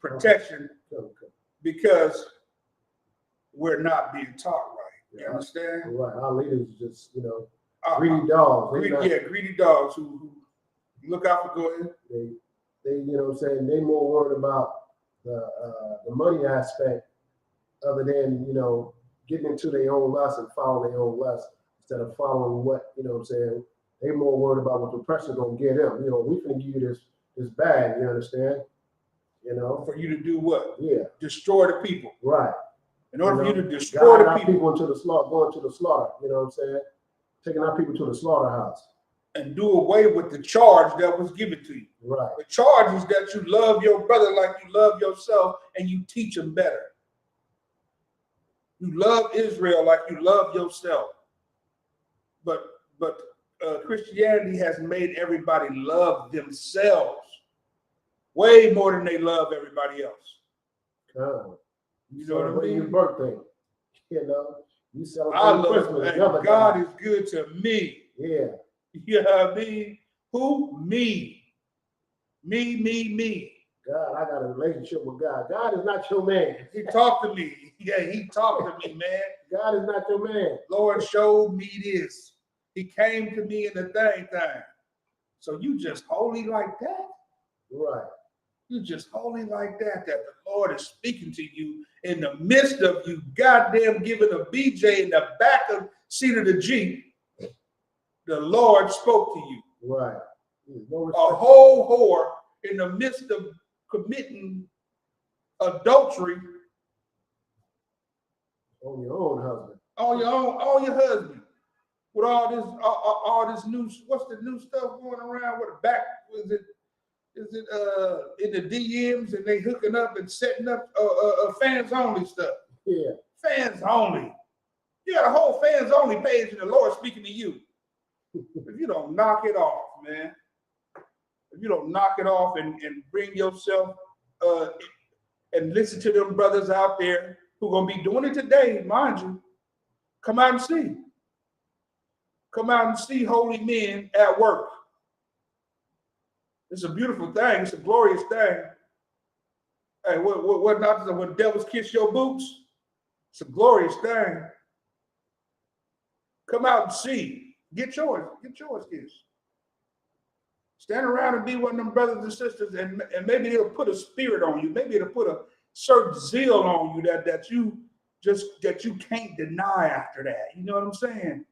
protection because we're not being taught right. You understand? Right. Our leaders just, greedy dogs. Greedy dogs who look out for good. They they more worried about the money aspect other than, getting into their own lust and following their own lust instead of following what, they more worried about what the pressure's gonna get them. We can give you this bag, you understand? For you to do what? Yeah. Destroy the people. Right. In order for you to destroy the people into the slaughter, going to the slaughter, taking our people to the slaughterhouse. And do away with the charge that was given to you. Right. The charge is that you love your brother like you love yourself and you teach him better. You love Israel like you love yourself. But Christianity has made everybody love themselves way more than they love everybody else. You know what I mean? Your birthday, you celebrate I love Christmas. God is good to me. Yeah. You know what I mean? Who? Me. Me. God, I got a relationship with God. God is not your man. He talked to me. Yeah, he talked to me, man. God is not your man. Lord showed me this. He came to me in the thing. So you just holy like that? Right. You just holy like that the Lord is speaking to you in the midst of you goddamn giving a BJ in the back of seat of the Jeep. The Lord spoke to you. Right. A whole whore in the midst of committing adultery on your own husband. On your husband. With all this new, what's the new stuff going around with the back? Is it in the DMs and they hooking up and setting up fans only stuff? Yeah. Fans only. You got a whole fans only page and the Lord speaking to you. If you don't knock it off, man. If you don't knock it off and bring yourself and listen to them brothers out there who are gonna be doing it today, mind you, come out and see. Come out and see holy men at work. It's a beautiful thing. It's a glorious thing. Hey, what not when devils kiss your boots? It's a glorious thing. Come out and see. Get yours kissed. Stand around and be one of them brothers and sisters, and maybe it'll put a spirit on you. Maybe it'll put a certain zeal on you that you can't deny after that. You know what I'm saying?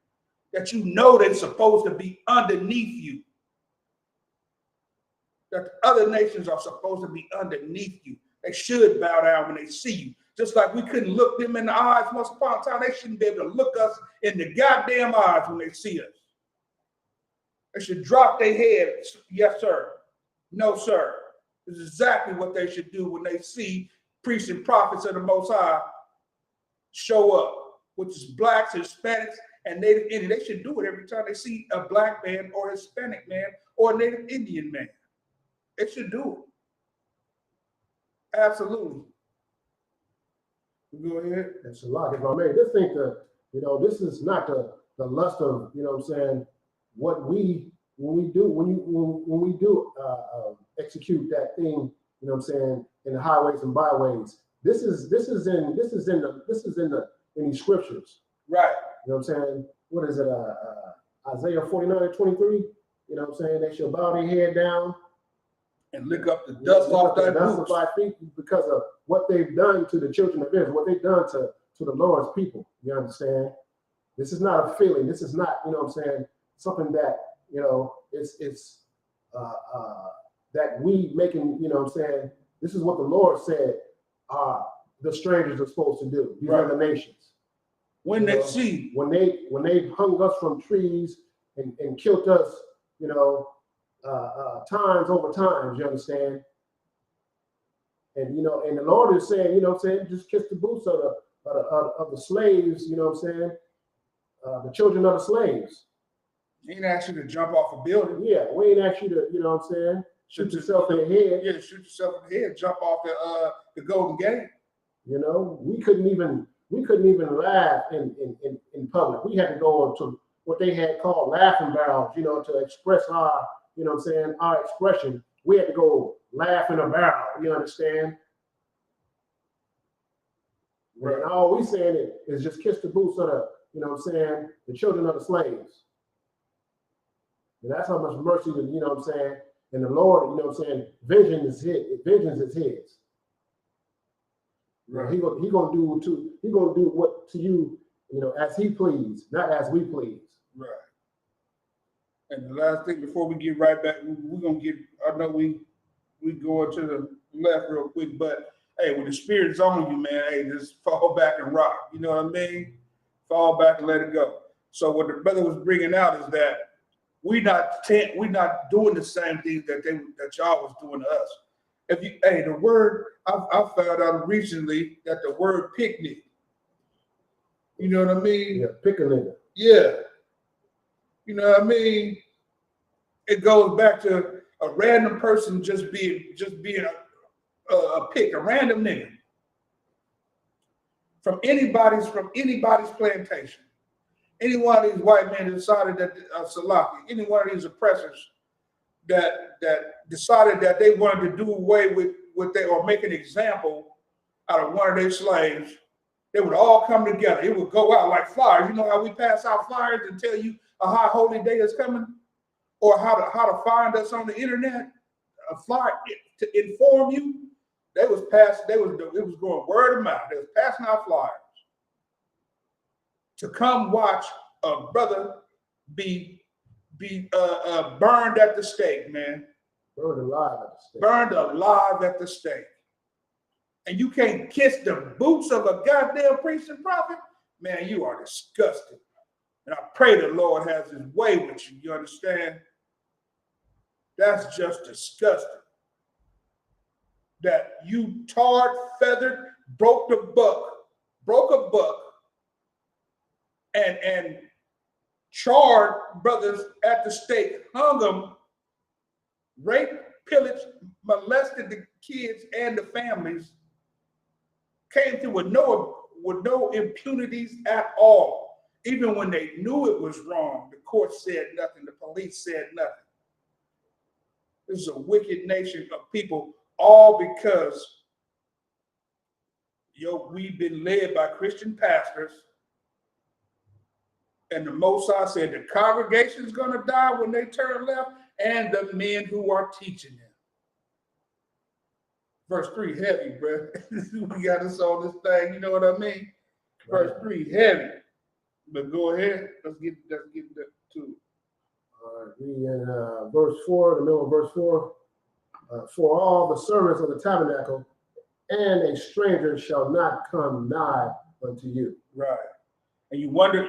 That they're supposed to be underneath you. That the other nations are supposed to be underneath you. They should bow down when they see you. Just like we couldn't look them in the eyes once upon a time, they shouldn't be able to look us in the goddamn eyes when they see us. They should drop their head. Yes, sir. No, sir. This is exactly what they should do when they see priests and prophets of the Most High show up, which is blacks, Hispanics, and Native Indian. They should do it every time they see a black man or Hispanic man or a Native Indian man. They should do it. Absolutely. Go ahead. That's a lot. If I may, just think that, this is not the lust of, what when we do execute that thing, in the highways and byways. This is in these scriptures. Right. What is it? Isaiah 49:23. They shall bow their head down and lick up the dust off their boots feet because of what they've done to the children of Israel, what they've done to the Lord's people. You understand? This is not a feeling. This is not, something that, it's that we making, this is what the Lord said the strangers are supposed to do. These are the nations. When they see. When they hung us from trees and killed us, times over times, you understand? And and the Lord is saying, just kiss the boots of the slaves, the children of the slaves. He ain't asked you to jump off a building. Yeah, we ain't asked you to, shoot yourself in the head. Yeah, shoot yourself in the head, jump off the Golden Gate. We couldn't even laugh in public. We had to go to what they had called laughing barrels, to express our, our expression we had to go laugh in a barrel. You understand? Right. And all we saying is just kiss the boots of the, you know what I'm saying, the children of the slaves. And that's how much mercy, you know what I'm saying, and the Lord, you know what I'm saying, vengeance is his. Right. He gonna do what to you, you know, as he please, not as we please. Right. And the last thing before we get right back, we're gonna get, I know we go to the left real quick, but hey, when the Spirit's on you, man, hey, just fall back and rock. You know what I mean? Fall back and let it go. So what the brother was bringing out is that we're not doing the same things that y'all was doing to us. The word I found out recently that the word picnic. You know what I mean? Yeah, pick a nigga. Yeah. You know what I mean? It goes back to a random person just being a random nigga from anybody's plantation. Any one of these white men decided that Salaki, any one of these oppressors that decided that they wanted to do away with or make an example out of one of their slaves, they would all come together. It would go out like flyers. You know how we pass out flyers and tell you a high holy day is coming, or how to find us on the internet, a flyer to inform you. It was going word of mouth. They was passing out flyers to come watch a brother be burned at the stake, man. Burned alive at the stake. Burned alive at the stake. And you can't kiss the boots of a goddamn priest and prophet? Man, you are disgusting. And I pray the Lord has his way with you. You understand? That's just disgusting. That you tarred, feathered, broke a buck, and charred brothers at the stake, hung them, raped, pillaged, molested the kids and the families, came through with no impunities at all. Even when they knew it was wrong, the court said nothing, the police said nothing. This is a wicked nation of people, all because we've been led by Christian pastors. And the Most High said the congregation's going to die when they turn left, and the men who are teaching them. Verse 3 heavy, bro. We got us on this thing, you know what I mean? Verse 3 heavy. But go ahead. Let's get to it. All right, we in verse 4, the middle of verse 4. For all the servants of the tabernacle and a stranger shall not come nigh unto you. Right. And you wonder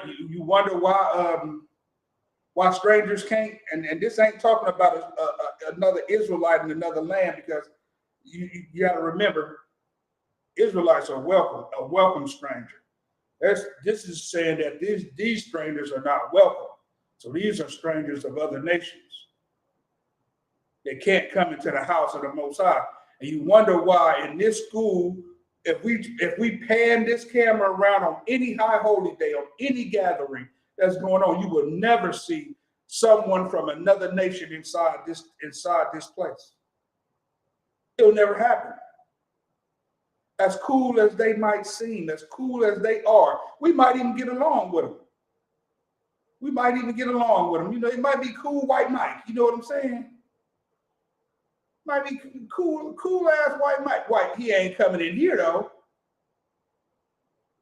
why strangers can't, and this ain't talking about another Israelite in another land, because you got to remember, Israelites are a welcome stranger. This is saying that these strangers are not welcome. So these are strangers of other nations. They can't come into the house of the Most High. And you wonder why in this school, if we pan this camera around on any high holy day, on any gathering that's going on, you will never see someone from another nation inside this place. It'll never happen. As cool as they might seem, as cool as they are, we might even get along with them. You know, it might be cool white Mike. You know what I'm saying? Might be cool ass white Mike. White, he ain't coming in here though.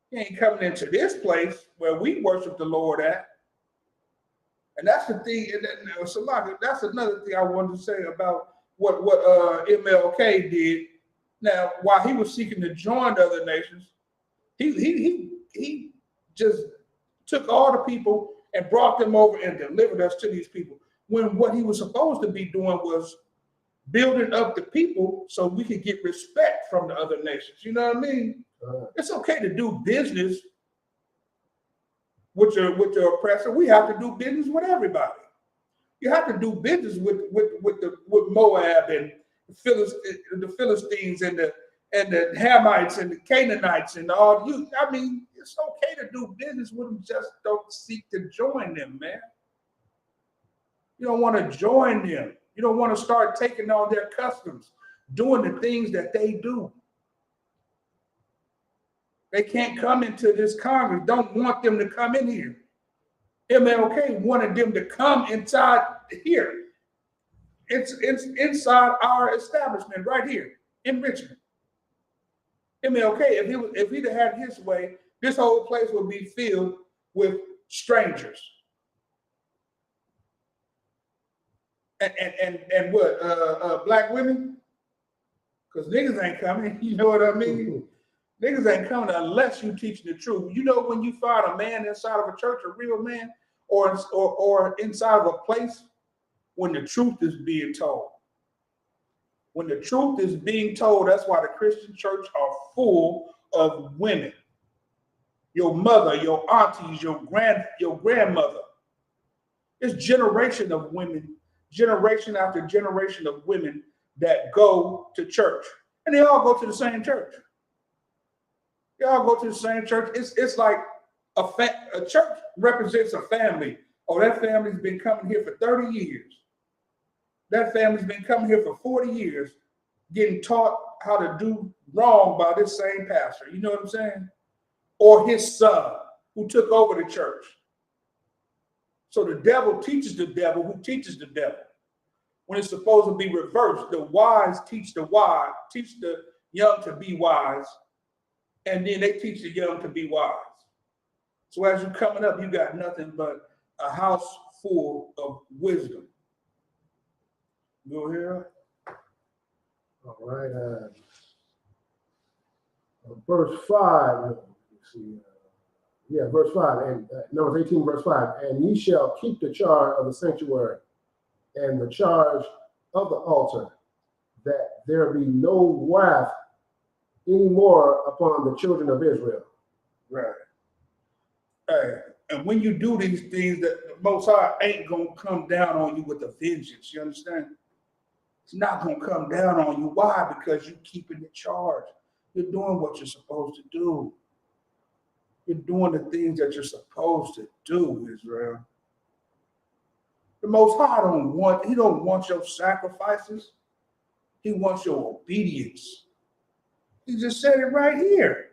He ain't coming into this place where we worship the Lord at. And that's the thing. That's another thing I wanted to say about what MLK did. Now, while he was seeking to join the other nations, he just took all the people and brought them over and delivered us to these people. When what he was supposed to be doing was building up the people so we could get respect from the other nations. You know what I mean? It's okay to do business with your oppressor. We have to do business with everybody. You have to do business with Moab and the Philistines and the Hamites and the Canaanites and all. I mean, it's okay to do business with them. Just don't seek to join them, man. You don't want to join them. You don't want to start taking on their customs, doing the things that they do. They can't come into this Congress. Don't want them to come in here. MLK wanted them to come inside here. It's inside our establishment right here in Richmond. MLK, if he'd have had his way, this whole place would be filled with strangers. And what, black women? Because niggas ain't coming, you know what I mean? Niggas ain't coming unless you teach the truth. You know, when you find a man inside of a church, a real man, or inside of a place, when the truth is being told. When the truth is being told, that's why the Christian church are full of women. Your mother, your aunties, your grandmother. It's generation of women, generation after generation of women that go to church. And they all go to the same church. They all go to the same church. It's like a church represents a family. Oh, that family's been coming here for 30 years. That family's been coming here for 40 years, getting taught how to do wrong by this same pastor. You know what I'm saying? Or his son who took over the church. So the devil teaches the devil who teaches the devil. When it's supposed to be reversed, the wise teach the young to be wise, and then they teach the young to be wise. So as you're coming up, you got nothing but a house full of wisdom. Go here. All right. Verse 5. Verse 5. And Numbers 18, verse 5. And ye shall keep the charge of the sanctuary and the charge of the altar, that there be no wrath any more upon the children of Israel. Right. Hey, and when you do these things, that the Most High ain't gonna come down on you with a vengeance. You understand? It's not gonna come down on you. Why? Because you're keeping the charge. You're doing what you're supposed to do. You're doing the things that you're supposed to do, Israel. The Most High don't want your sacrifices. He wants your obedience. He just said it right here.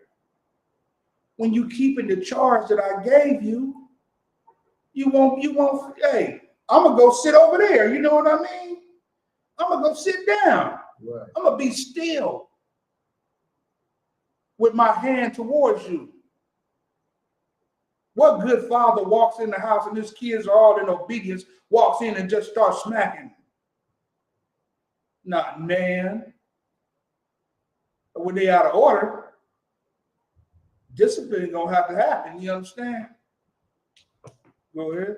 When you keeping the charge that I gave you, you won't, hey, I'm gonna go sit over there. You know what I mean? I'm gonna go sit down. Right. I'm gonna be still with my hand towards you. What good father walks in the house and his kids are all in obedience, walks in and just starts smacking? Not man. When they out of order, discipline is gonna have to happen. You understand? Go ahead.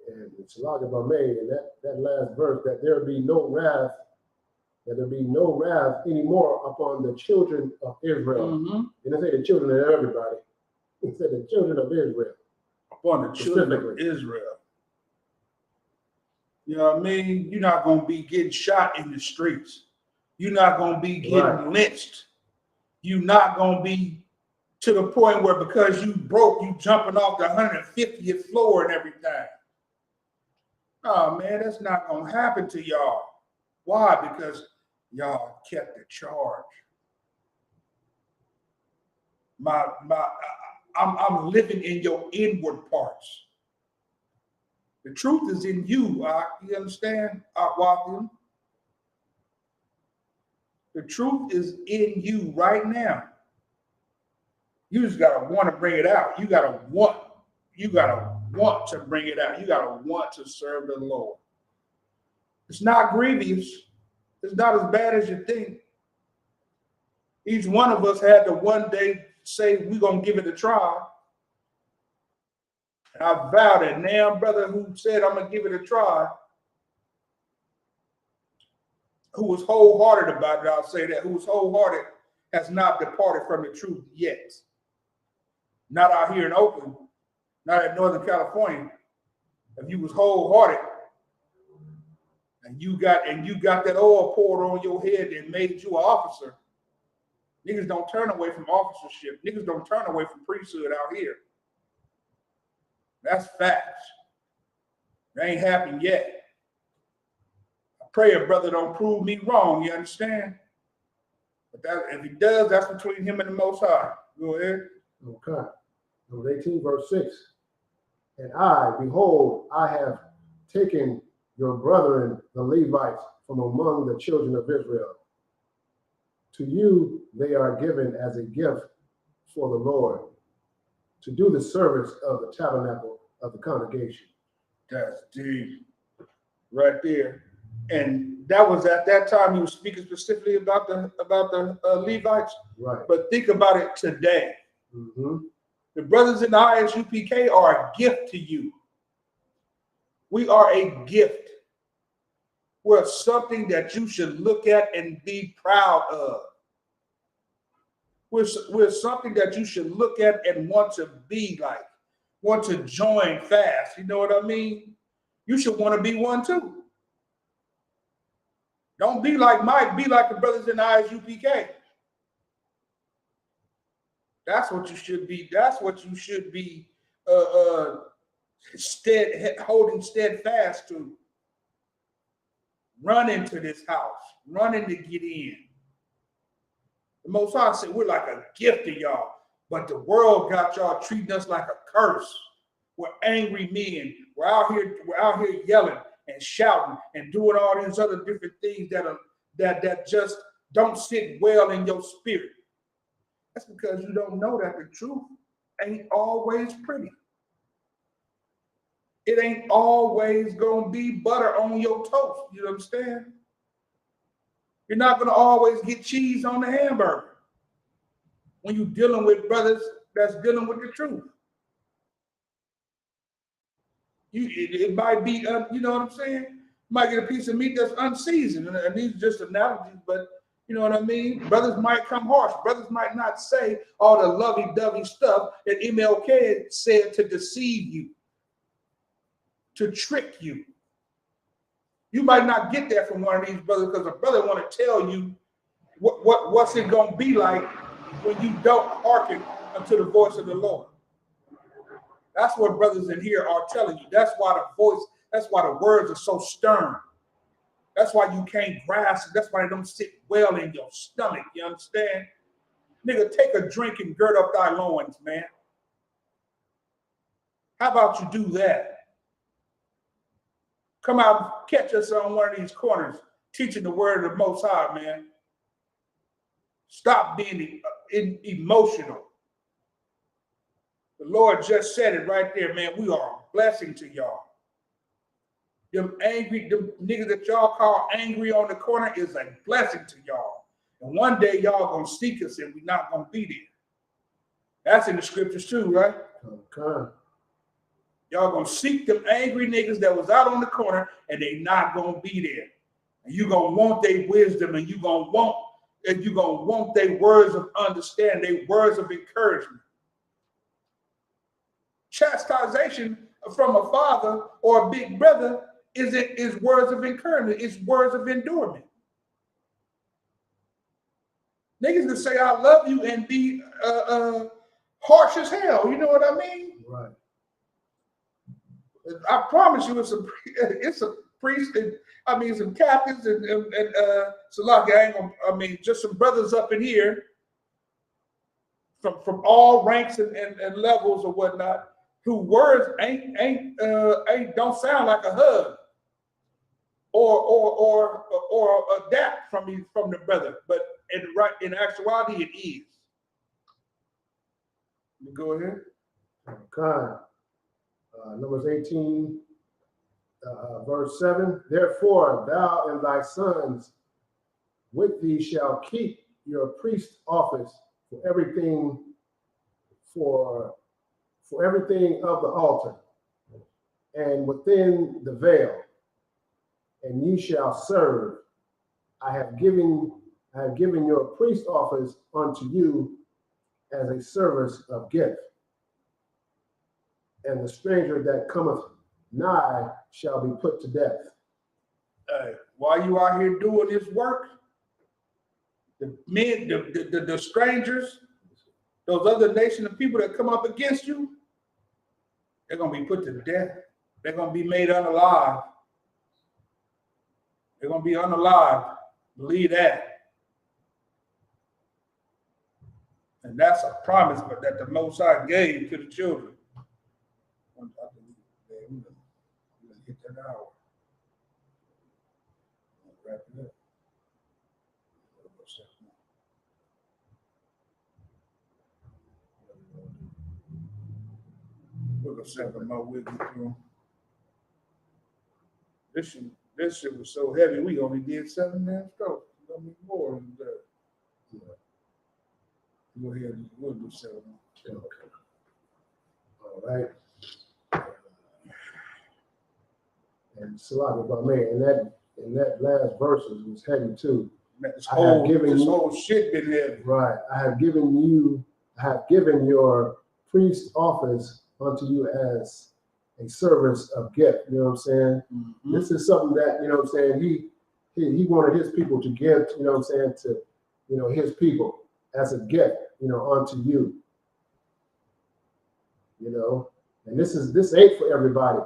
And it's like about me, and that last verse, that there be no wrath anymore upon the children of Israel. Mm-hmm. He didn't say the children of everybody. He said the children of Israel. Upon the children of Israel. You know what I mean? You're not going to be getting shot in the streets. You're not going to be getting lynched. You're not going to be to the point where because you broke, you jumping off the 150th floor and everything. Oh, man, that's not going to happen to y'all. Why? Because y'all kept the charge. I'm living in your inward parts. The truth is in you. You understand? The truth is in you right now. You just gotta want to bring it out. You gotta want to bring it out. You gotta want to serve the Lord. It's not grievous. It's not as bad as you think. Each one of us had to one day say we're gonna give it a try. And I vowed it. Now, brother who said I'm gonna give it a try, who was wholehearted about it, I'll say that, who was wholehearted, has not departed from the truth yet. Not out here in Oakland, not in Northern California. If you was wholehearted and you got that oil poured on your head and made you an officer, niggas don't turn away from officership. Niggas don't turn away from priesthood out here. That's facts. That ain't happened yet. I pray a brother don't prove me wrong, you understand? But that, if he does, that's between him and the Most High. Go ahead. Okay. Number 18, verse 6. And I, behold, I have taken your brethren, the Levites, from among the children of Israel. To you they are given as a gift for the Lord, to do the service of the tabernacle of the congregation. That's deep. Right there. And that was at that time he was speaking specifically about the Levites. Right. But think about it today. Mm-hmm. The brothers in the ISUPK are a gift to you. We are a gift. We're something that you should look at and be proud of. We're something that you should look at and want to be like, want to join fast. You know what I mean? You should want to be one too. Don't be like Mike, be like the brothers in the ISUPK. That's what you should be. That's what you should be holding steadfast to. Run into this house, running to get in. The Most High said we're like a gift to y'all, but the world got y'all treating us like a curse. We're angry men. We're out here yelling and shouting and doing all these other different things that just don't sit well in your spirit. That's because you don't know that the truth ain't always pretty. It ain't always gonna be butter on your toast. You understand? You're not gonna always get cheese on the hamburger when you're dealing with brothers that's dealing with the truth. It might be, you know what I'm saying? You might get a piece of meat that's unseasoned, and these are just analogies, but you know what I mean? Brothers might come harsh. Brothers might not say all the lovey-dovey stuff that MLK said to deceive you, to trick you. You might not get that from one of these brothers because a brother want to tell you what's it going to be like when you don't hearken unto the voice of the Lord. That's what brothers in here are telling you. That's why the words are so stern. That's why you can't grasp it. That's why they don't sit well in your stomach. You understand? Nigga, take a drink and gird up thy loins, man. How about you do that? Come out, catch us on one of these corners, teaching the word of the Most High, man. Stop being emotional. The Lord just said it right there, man. We are a blessing to y'all. Them niggas that y'all call angry on the corner is a blessing to y'all. And one day y'all gonna seek us and we're not gonna be there. That's in the scriptures too, right? Okay. Y'all gonna seek them angry niggas that was out on the corner and they not gonna be there. And you gonna want their wisdom and you gonna want their words of understanding, their words of encouragement. Chastisement from a father or a big brother is words of encouragement. It's words of endurance. Niggas can say I love you and be harsh as hell. You know what I mean? Right. I promise you, it's a priest. And, some captains and Salaki. Just some brothers up in here from all ranks and levels or whatnot, who words ain't don't sound like a hug or a dap from the brother, but in actuality it is. You go ahead. Okay. Numbers 18, verse 7. Therefore, thou and thy sons with thee shall keep your priest office for everything of the altar, and within the veil, and ye shall serve. I have given your priest office unto you as a service of gift. And the stranger that cometh nigh shall be put to death. Hey, while you out here doing this work, the men, the strangers, those other nation of people that come up against you, they're gonna be put to death. They're gonna be made unalive. They're going to be unalive. Believe that. And that's a promise but that the Most High gave to the children. We're going to hit that hour. Wrap it up. We're going to 7 more with you through. This shit was so heavy, we only did 7 damn strokes. I mean, more than that. Yeah. Go ahead, we'll do 7 more. Okay. All right. And Salaki, if I may, and that last verse was heavy too. This whole shit been heavy. Right. I have given your priest office unto you as a service of gift. You know what I'm saying? Mm-hmm. This is something that, you know what I'm saying, he wanted his people to give, you know what I'm saying, to, you know, his people as a gift, you know, unto you. You know, and this ain't for everybody.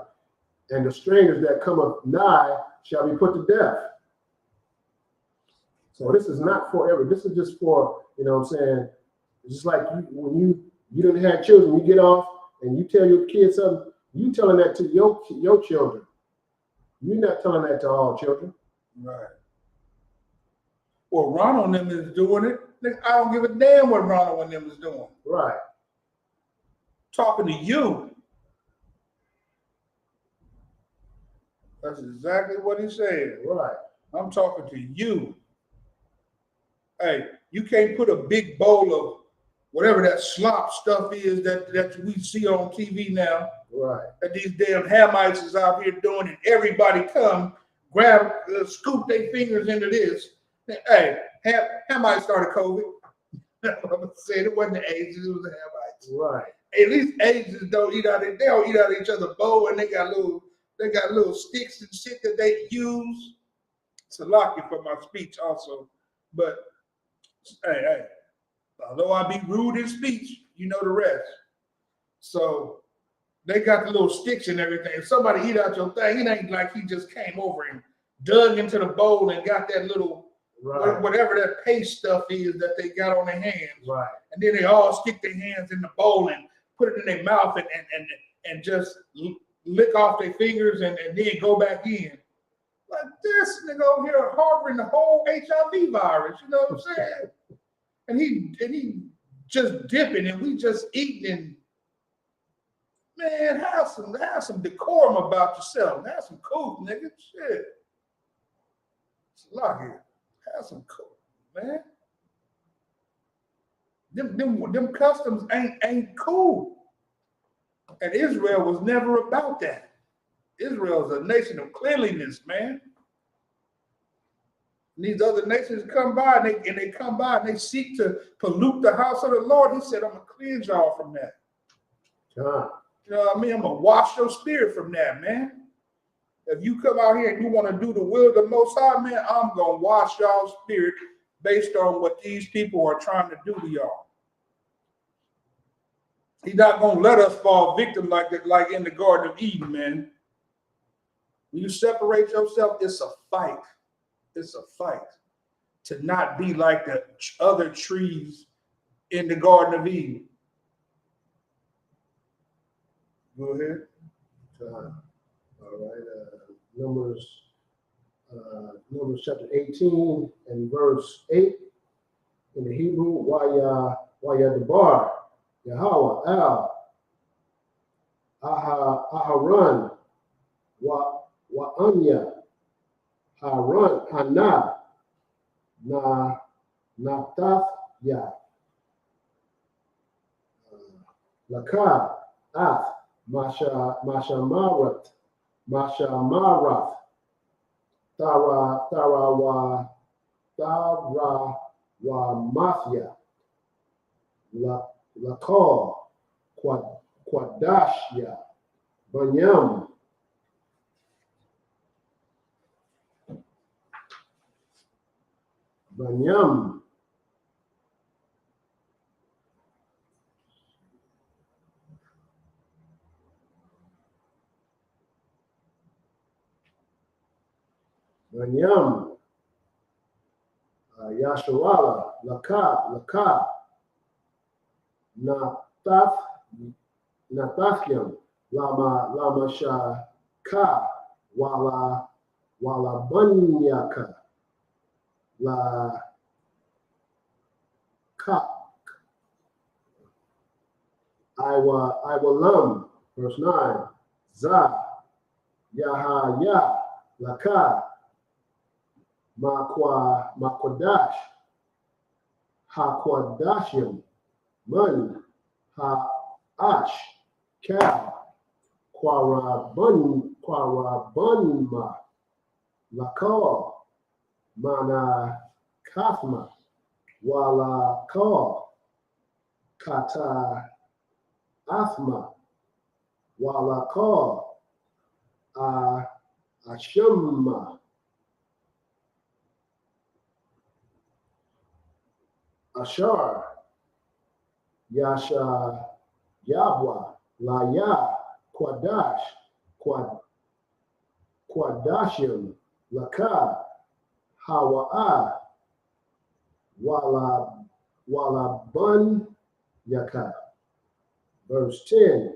And the strangers that come up nigh shall be put to death. So this is not for everybody. This is just for, you know what I'm saying, it's just like when you don't have children, you get off and you tell your kids something, you telling that to your children. You're not telling that to all children. Right. Well, Ronald and them is doing it. I don't give a damn what Ronald and them is doing. Right. Talking to you. That's exactly what he said. Right. I'm talking to you. Hey, you can't put a big bowl of whatever that slop stuff is that we see on TV now. Right. That these damn Hamites is out here doing, and everybody come, grab, scoop their fingers into this. Hey, Hamites started COVID. I'm saying it wasn't the Asians, it was the Hamites. Right. At least Asians don't eat out of each other's bowl, and they got little sticks and shit that they use. It's a lucky for my speech also. But hey, although I be rude in speech, you know the rest. So they got the little sticks and everything. If somebody eat out your thing, it ain't like he just came over and dug into the bowl and got that little, right, whatever that paste stuff is that they got on their hands. Right. And then they all stick their hands in the bowl and put it in their mouth and just lick off their fingers and then go back in. Like this nigga over here harboring the whole HIV virus, you know what I'm saying? And he just dipping and we just eating and man, have some decorum about yourself. Have some cool, nigga. Shit. It's a lot here. Have some cool, man. Them customs ain't cool. And Israel was never about that. Israel is a nation of cleanliness, man. And these other nations come by and they seek to pollute the house of the Lord. He said, I'm gonna cleanse y'all from that. God. You know what I mean? I'm gonna wash your spirit from that, man. If you come out here and you want to do the will of the Most High, man, I'm gonna wash y'all's spirit based on what these people are trying to do to y'all. He's not gonna let us fall victim like in the Garden of Eden, man. When you separate yourself, it's a fight. It's a fight to not be like the other trees in the Garden of Eden. Go ahead. All right. Numbers chapter 18 and verse 8 in the Hebrew, Wayadabar, Yahweh, Al, Aharon, Wa'anya, Haran, Hana, Natathya, Lakar, Ath, Mashamarat, Tarawa Mathia, Lakal, Quadashya, Banyam, Benyam, Yasharala, Laka, Nathafim, Lama Shaka, Wala Bunyaka, La Ka, Iwalam, verse 9, Za, Yahaya, Laka, Makwadash, Hakwadashim, Man, Ha'ash, Kal, Quarabunma, Lakal, Mana Kathma, Wala Kal, Kata Athma, Wala Kal, Ashimma, Ashar, Yasha, Yabwa, Laya, Quadash, Quadashim, Laka, Hawa'a, Wala Bun Yaka. Verse 10,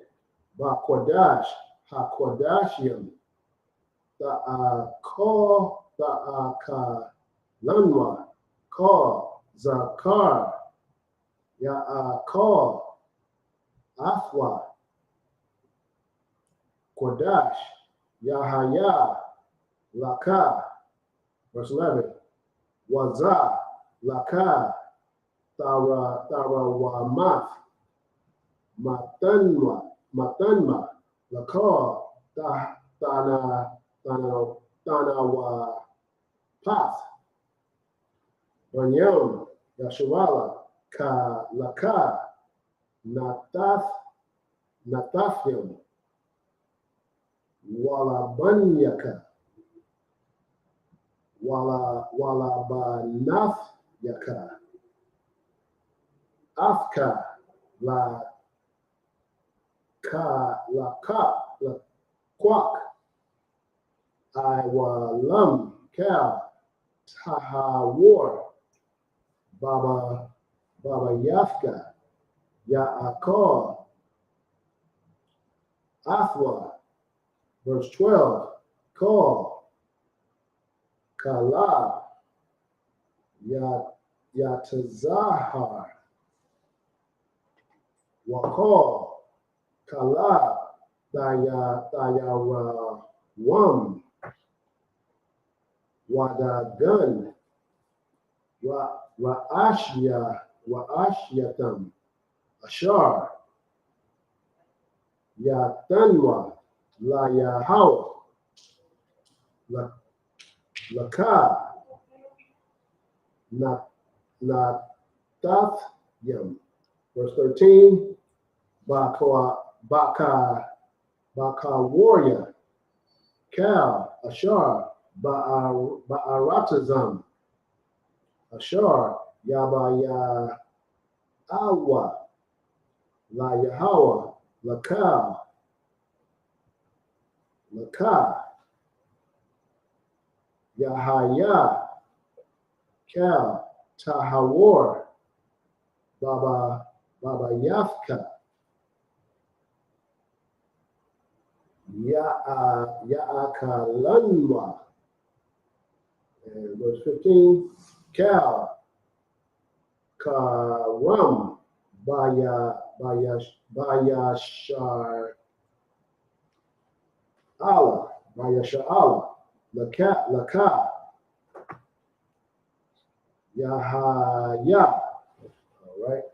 Ba Quadash, Ha Quadashim, Ka Lanwa, Ka Zakar, Ka Afwa, Quadash, Yahaya, Laka, verse 11, Waza, Laka, Tarawamath, Matanma, Laka, Tanawa Path, Banyam, Yashuala, Ka Laka, Nathafim, Wala Bunyaka, Wala Banath Yaka, Afka, La Quack, Iwalam, Cal, Tahawar, Baba Yafka, Ya'akar, Athwa, verse 12, Call, Kalab, Yatazahar, Wakal, Kalab, Dayarawam, Wadagun, Ra'ashyatam, Ashar, Yatanwa, La Yahawa, Laka, Natathim. Verse 13, Baka warrior, Cal, Ashar, Ba'aratazam, Ashar, Yabaya Awa, La Yahawa, Laka, Yahaya, Cal, Tahawar, Baba Yafka, Ya'akalanwa. And verse 15, Cal, Karam, Bayashar Allah, Laka, Yahaya. All right.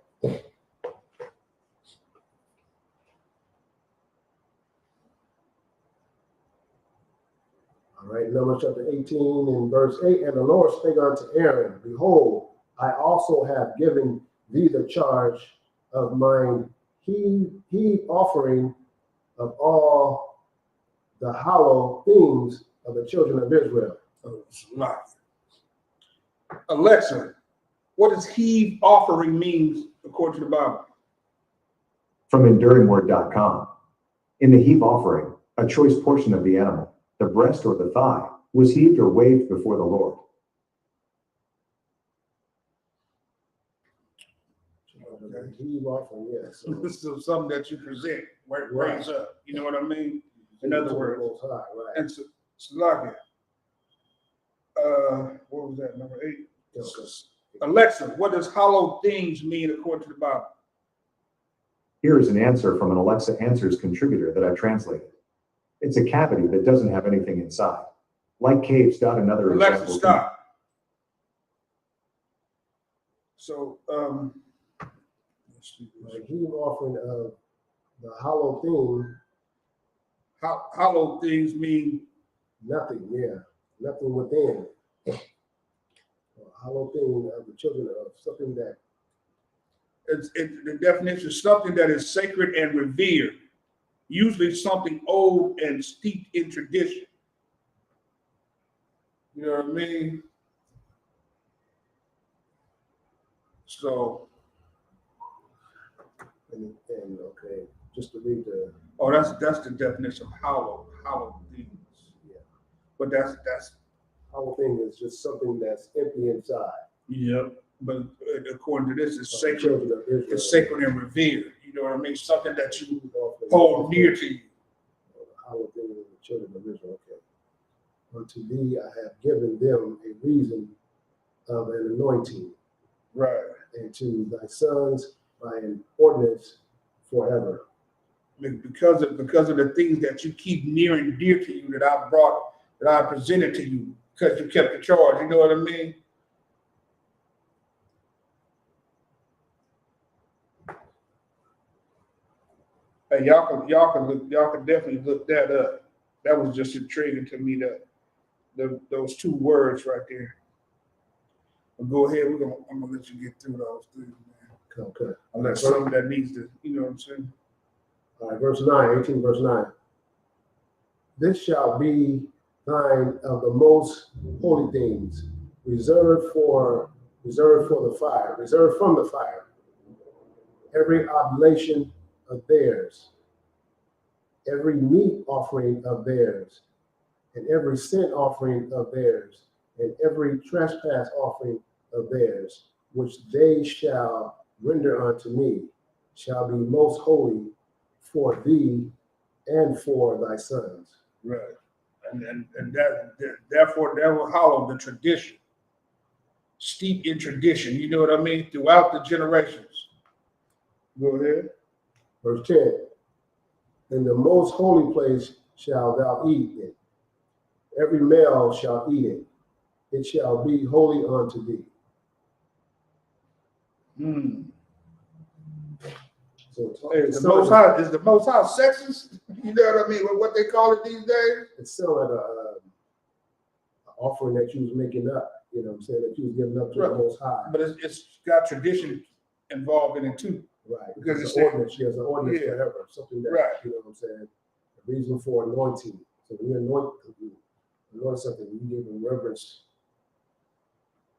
All right, Numbers chapter 18 and verse 8. And the Lord spake unto Aaron, Behold, I also have given thee the charge of mine heave offering of all the hollow things of the children of Israel. Alexa, what does heave offering mean according to the Bible? From EnduringWord.com. In the heave offering, a choice portion of the animal, the breast or the thigh, was heaved or waved before the Lord. Heave offering, yeah. So This is something that you present, Right. raise up. You know what I mean? In other to the words, Most High, right? and Salakia. What was that? Number 8. Okay. Alexa, what does hollow things mean according to the Bible? Here is an answer from an Alexa Answers contributor that I translated. It's a cavity that doesn't have anything inside. Like caves. Another Alexa, example. stop. So, The heave offering of the hollow thing, hollow things mean nothing, yeah, nothing within. A hollow thing of the children of something that the definition is something that is sacred and revered, usually something old and steeped in tradition. You know what I mean? So, and okay, just to read the that's the definition of hollow things. Yeah. But that's hollow thing is just something that's empty inside. Yep. But according to this, it's The sacred. children of Israel, It's sacred and revered. You know what I mean? Something that you offering- hold near to you. The hollow thing of the children of Israel. Okay. Unto thee I have given them a reason of an anointing, Right. and to thy sons by an ordinance forever. Because of the things that you keep near and dear to you that I presented to you because you kept the charge. You know what I mean? Hey, y'all can definitely look that up. That was just intriguing to me, those 2 words right there. But go ahead, I'm gonna let you get through those things, man. Okay. Unless something that needs to, you know what I'm saying? All right, verse 9, 18, verse 9. This shall be thine of the most holy things, reserved from the fire, every oblation of theirs, every meat offering of theirs, and every sin offering of theirs, and every trespass offering of theirs, which they shall render unto me, shall be most holy for thee and for thy sons. Right. And therefore that will hollow the tradition. Steep in tradition, you know what I mean? Throughout the generations. Go ahead. Verse 10. In the most holy place shalt thou eat it. Every male shall eat it. It shall be holy unto thee. So Is the Most High sexist? You know what I mean? What they call it these days? It's still like a offering that you was making up. You know what I'm saying? That you was giving up to the Most High. But it's got tradition involved in it too. Right. Because it's an ordinance. There's an ordinance Yeah. forever. Something that, Right. you know what I'm saying? The reason for anointing. So when you anoint something, you give them reverence,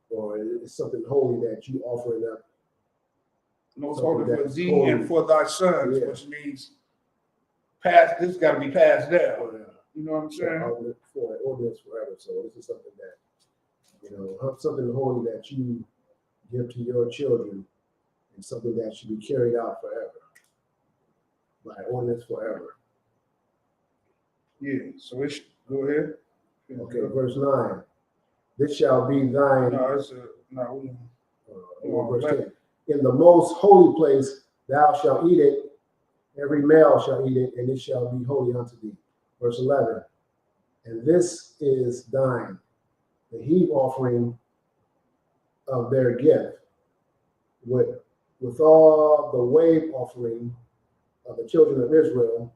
or it's something holy that you offering up. Most Something holy for that's thee holy. and for thy sons, Yeah. which means this got to be passed down. You know what I'm saying? For an ordinance forever. So this is something that, you know, something holy that you give to your children, and something that should be carried out forever. By ordinance forever. Yeah. So it's go ahead. Okay, verse 9. This shall be thine. No, it's no. Verse 10. In the most holy place thou shalt eat it, every male shall eat it, and it shall be holy unto thee. Verse 11. And this is thine, the heave offering of their gift, with all the wave offering of the children of Israel,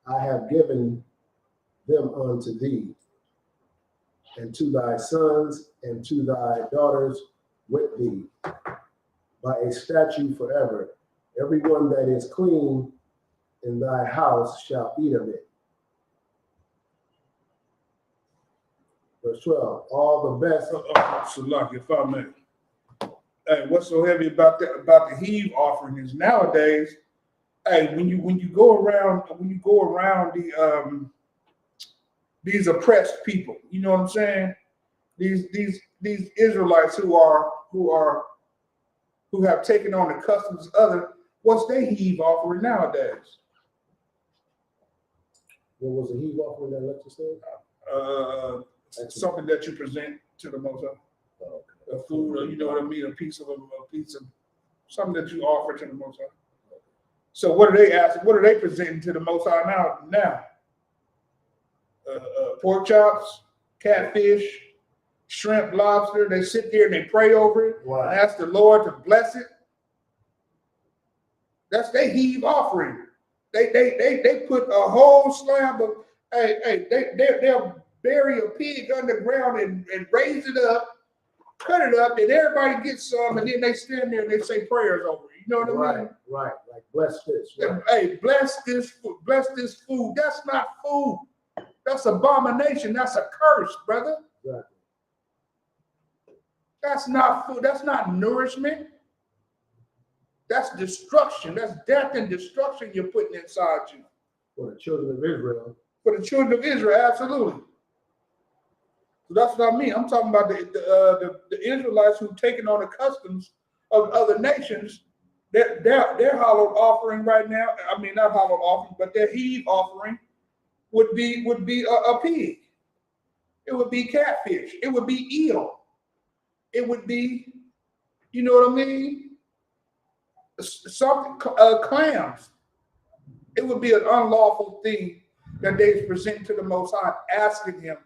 I have given them unto thee, and to thy sons and to thy daughters with thee, by a statute forever. Everyone that is clean in thy house shall eat of it. Verse 12, all the best. So lucky, if I may. Hey, what's so heavy about the heave offering is nowadays, hey, when you go around the these oppressed people. You know what I'm saying? These Israelites who have taken on the customs of others. What's their heave offering nowadays? What was a heave offering that Alexa said? Something that you present to the Most High. Oh, A food, or you know what I mean, a piece of something that you offer to the Most High. So what are they asking? What are they presenting to the Most High now? Pork chops, catfish, shrimp, lobster. They sit there and they pray over it and ask the Lord to bless it. That's their heave offering. They put a whole slab of they'll bury a pig underground and raise it up, cut it up, and everybody gets some, and then they stand there and they say prayers over it. You know what I mean? Right. Like bless this. Right. Hey, bless this food. That's not food. That's abomination. That's a curse, brother. Exactly. That's not food. That's not nourishment. That's destruction. That's death and destruction you're putting inside you. For the children of Israel. For the children of Israel, absolutely. So that's what I mean. I'm talking about the Israelites who've taken on the customs of other nations. Their hallowed offering right now, I mean not hallowed offering, but their heave offering would be a pig. It would be catfish. It would be eel. It would be, you know what I mean? Something clams. It would be an unlawful thing that they present to the Most High, asking Him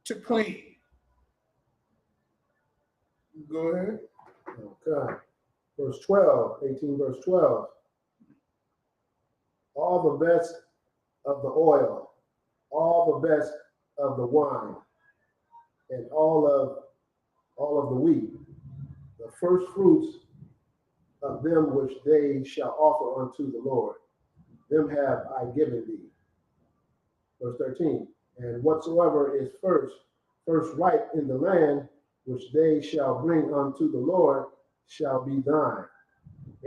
to clean. Go ahead. Okay. Verse 12, 18 verse 12. All the best of the oil, all the best of the wine, and all of the wheat, the first fruits of them which they shall offer unto the Lord, them have I given thee. Verse 13. And whatsoever is first ripe in the land, which they shall bring unto the Lord, shall be thine.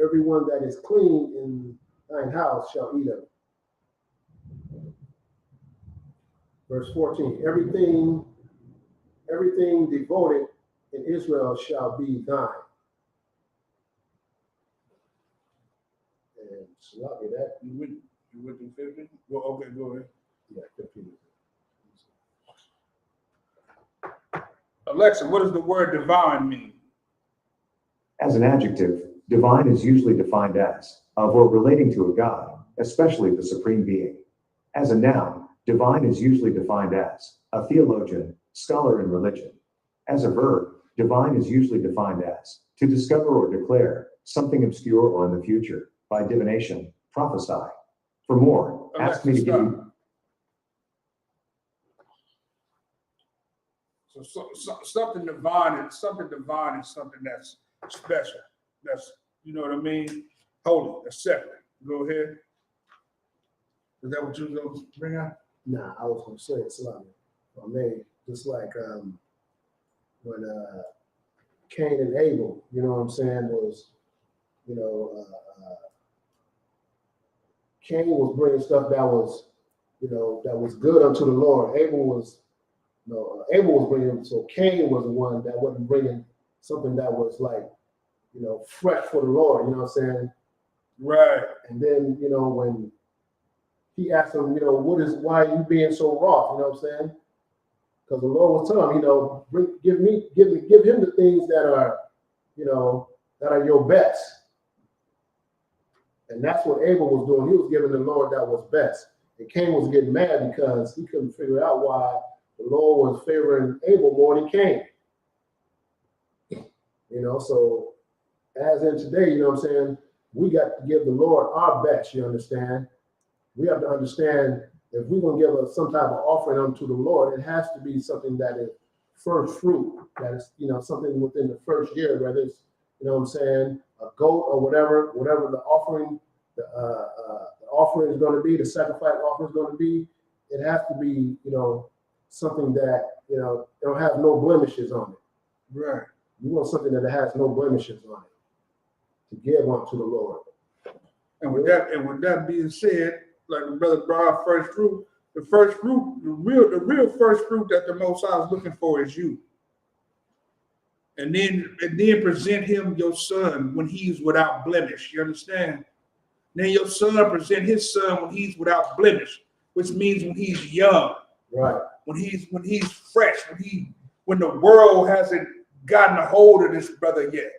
Everyone that is clean in thine house shall eat of it. Verse 14. Everything devoted in Israel shall be thine. And sloppy that. You went to 50? Well, okay, go ahead. Yeah, 15. Alexa, what does the word divine mean? As an adjective, divine is usually defined as of or relating to a god, especially the supreme being. As a noun, divine is usually defined as a theologian, scholar in religion. As a verb, divine is usually defined as to discover or declare something obscure or in the future, by divination, prophesy. For more, ask me to give you. So something divine is something that's special. That's, you know what I mean? Holy, that's separate. Go ahead. Is that what you was going to bring out? Nah, I was going to say it slightly. I mean, just like when Cain and Abel, you know what I'm saying, was, you know, Cain was bringing stuff that was, you know, that was good unto the Lord. Abel was bringing, so Cain was the one that wasn't bringing something that was like, you know, fresh for the Lord, you know what I'm saying? Right. And then, you know, when he asked him, you know, why are you being so wroth, you know what I'm saying? Because the Lord was telling him, you know, give him the things that are, you know, that are your best. And that's what Abel was doing. He was giving the Lord that was best. And Cain was getting mad because he couldn't figure out why the Lord was favoring Abel more than Cain. You know, so as in today, you know what I'm saying, we got to give the Lord our best, you understand? We have to understand if we're going to give us some type of offering unto the Lord, it has to be something that is first fruit, that is, you know, something within the first year, whether it's, you know what I'm saying, a goat or whatever the offering, the offering is going to be, the sacrifice offering is going to be, it has to be, you know, something that, you know, don't have no blemishes on it. Right. You want something that has no blemishes on it to give unto the Lord. And with that being said, like the brother brought out first fruit, The first fruit, the real first fruit that the Most High is looking for is you. And then present him your son when he's without blemish. You understand? Then your son present his son when he's without blemish, which means when he's young, Right. when he's fresh, when the world hasn't gotten a hold of this brother yet.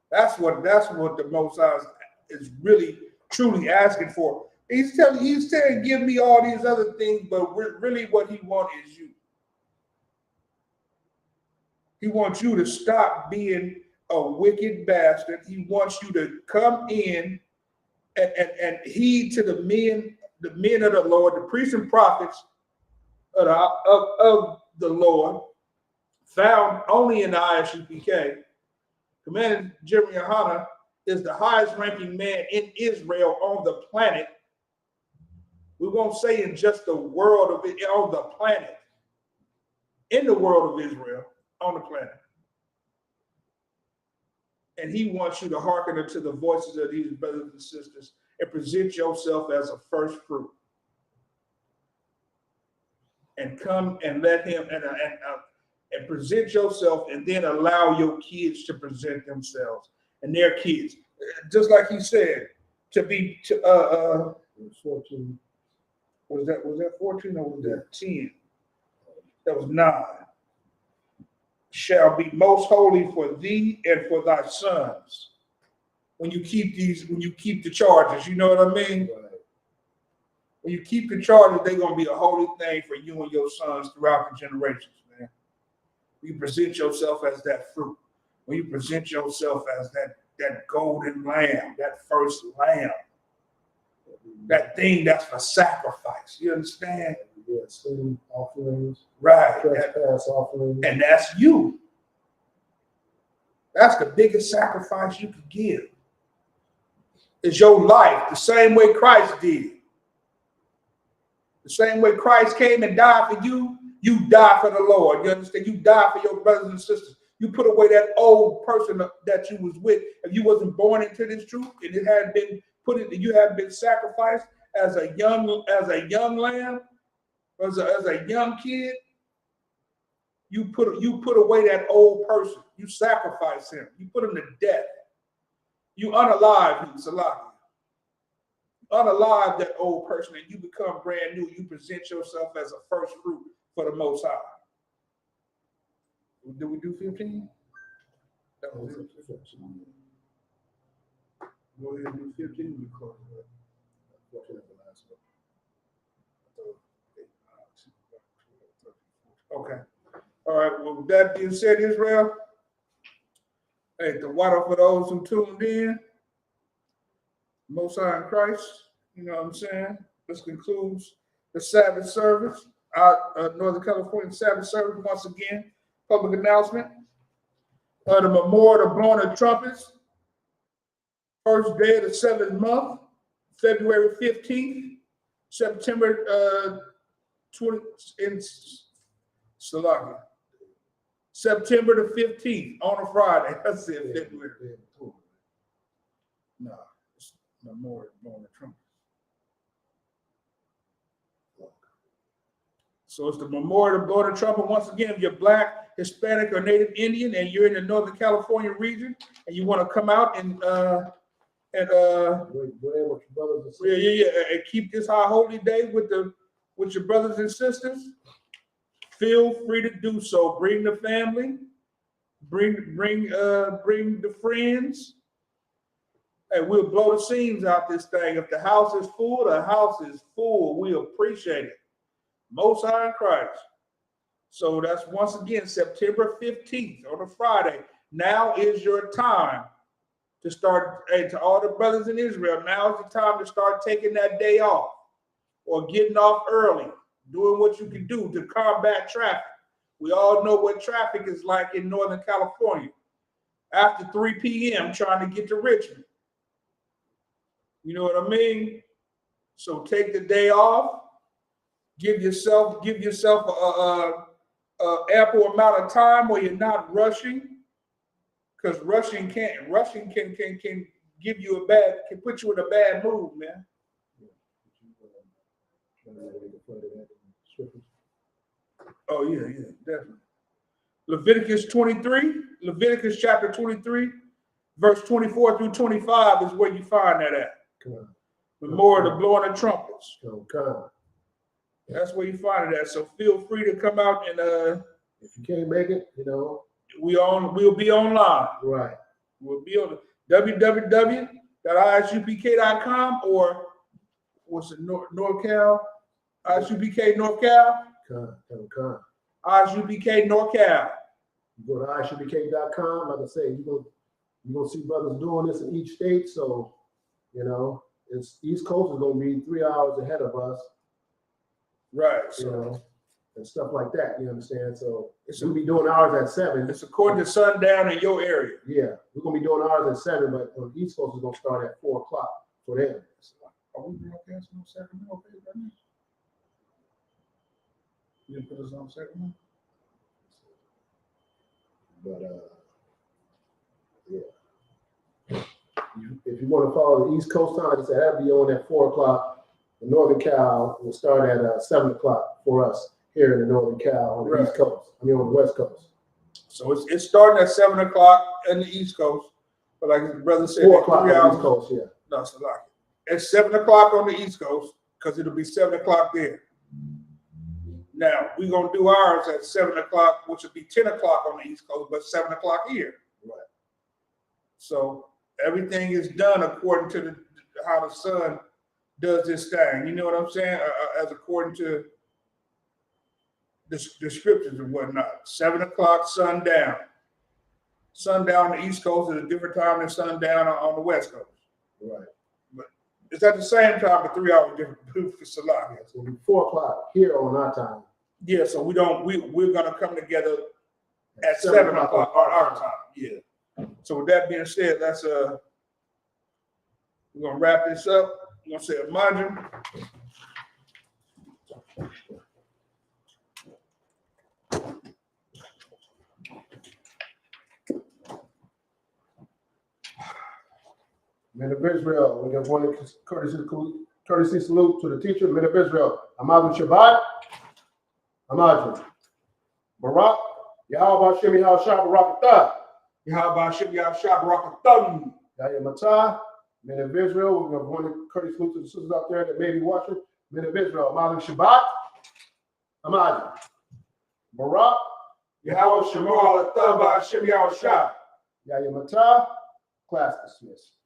That's what the Most High is really truly asking for. He's saying, give me all these other things, but really what he wants is you. He wants you to stop being a wicked bastard. He wants you to come in and heed to the men of the Lord, the priests and prophets of the Lord, found only in the ISUPK. Commander Jeremy Hanna is the highest ranking man in Israel on the planet. We won't say in just the world of it, on the planet. In the world of Israel, on the planet. And he wants you to hearken to the voices of these brothers and sisters and present yourself as a first fruit. And come and let him and present yourself, and then allow your kids to present themselves and their kids. Just like he said, to be 14. Was that 14 or was that 10? That was 9. Shall be most holy for thee and for thy sons. When you keep the charges, you know what I mean? Right. When you keep the charges, they're gonna be a holy thing for you and your sons throughout the generations, man. When you present yourself as that fruit, when you present yourself as that golden lamb, that first lamb, that thing that's for sacrifice. You understand? Yeah, sin offerings. Right. Trespass offerings. And that's you. That's the biggest sacrifice you could give. It's your life, the same way Christ did. The same way Christ came and died for you, you die for the Lord. You understand? You die for your brothers and sisters. You put away that old person that you was with. If you wasn't born into this truth, and it had been you had been sacrificed as a young lamb, as a young kid. You put away that old person. You sacrifice him. You put him to death. You unalive him, Salaki. Unalive that old person, and you become brand new. You present yourself as a first fruit for the Most High. Did we do 15? That was it. Go ahead and do 15. We close it up. Okay. All right. Well, with that being said, Israel, hey, the water for those who tuned in, Most High in Christ, you know what I'm saying? This concludes the Sabbath service, Northern California Sabbath service. Once again, public announcement. The memorial of blowing of trumpets, first day of the 7th month, February 15th, September 20 in Salakia. September the 15th on a Friday. That's it, February. No, it's memorial of blowing the trumpets. So it's the memorial of blowing the trumpet. Once again, if you're Black, Hispanic, or Native Indian, and you're in the Northern California region, and you want to come out and keep this high holy day with your brothers and sisters, feel free to do so. Bring the family, bring the friends, and we'll blow the scenes out this thing. If the house is full, the house is full. We appreciate it. Most High in Christ. So that's once again September 15th on a Friday. Now is your time to start. Hey, to all the brothers in Israel, now is the time to start taking that day off or getting off early, doing what you can do to combat traffic. We all know what traffic is like in Northern California after 3 p.m. trying to get to Richmond. You know what I mean? So take the day off. Give yourself a ample amount of time where you're not rushing, because rushing can give you can put you in a bad mood, man. Oh, yeah, definitely. Leviticus 23, Leviticus chapter 23, verse 24 through 25 is where you find that at. The more the blowing of trumpets. That's where you find it at. So feel free to come out and if you can't make it, we'll be online. Right. We'll be on www.isupk.com or what's it, NorCal? ISUPK NorCal? ISUPK NorCal. You go to isupk.com, like I say, you're gonna see brothers doing this in each state. So, it's East Coast is gonna be 3 hours ahead of us. Right. And stuff like that. You understand? So we'll be doing ours at 7. It's according to sundown in your area. Yeah, we're gonna be doing ours at 7, but on the East Coast is gonna start at 4 o'clock for them. Are we broadcasting on Sacramento page right now? You didn't put us on Sacramento? But yeah. If you want to follow the East Coast time, like I said, that'll be on at 4 o'clock. The Northern Cal will start at 7 o'clock for us here in the Northern Cal on the East Coast. On the West Coast. So it's starting at 7 o'clock in the East Coast, but like the brother said, 4 o'clock 3 on the hours. East Coast, yeah. No, it's like it's 7 o'clock on the East Coast because it'll be 7 o'clock there. Now we're gonna do ours at 7 o'clock, which will be 10 o'clock on the East Coast, but 7 o'clock here. Right. So everything is done according to how the sun does this thing. You know what I'm saying? As according to the scriptures and whatnot. 7 o'clock sundown. Sundown on the East Coast is a different time than sundown on the West Coast. Right. But it's at the same time, but 3 hours different for Salah. Yeah, so it'll be 4 o'clock here on our time. Yeah, so we're gonna come together at 7 o'clock on our time. Yeah. So with that being said, let's we're gonna wrap this up. We're gonna say a mantra. Men of Israel, we got one courtesy salute to the teacher, men of Israel. Amazon Shabbat, Amazon. Barak, Yahweh Hashem Yahweh Shah Barakatah. Yahweh Hashem Yahweh Shah Barakatah. Yahya Matah, men of Israel. We're going to courtesy salute to the sisters out there that may be watching. Men of Israel, Amazon Shabbat, Amazon. Barak, Yahweh Shemar Alatah Hashem Yahweh Shah. Yahya Matah, class dismissed.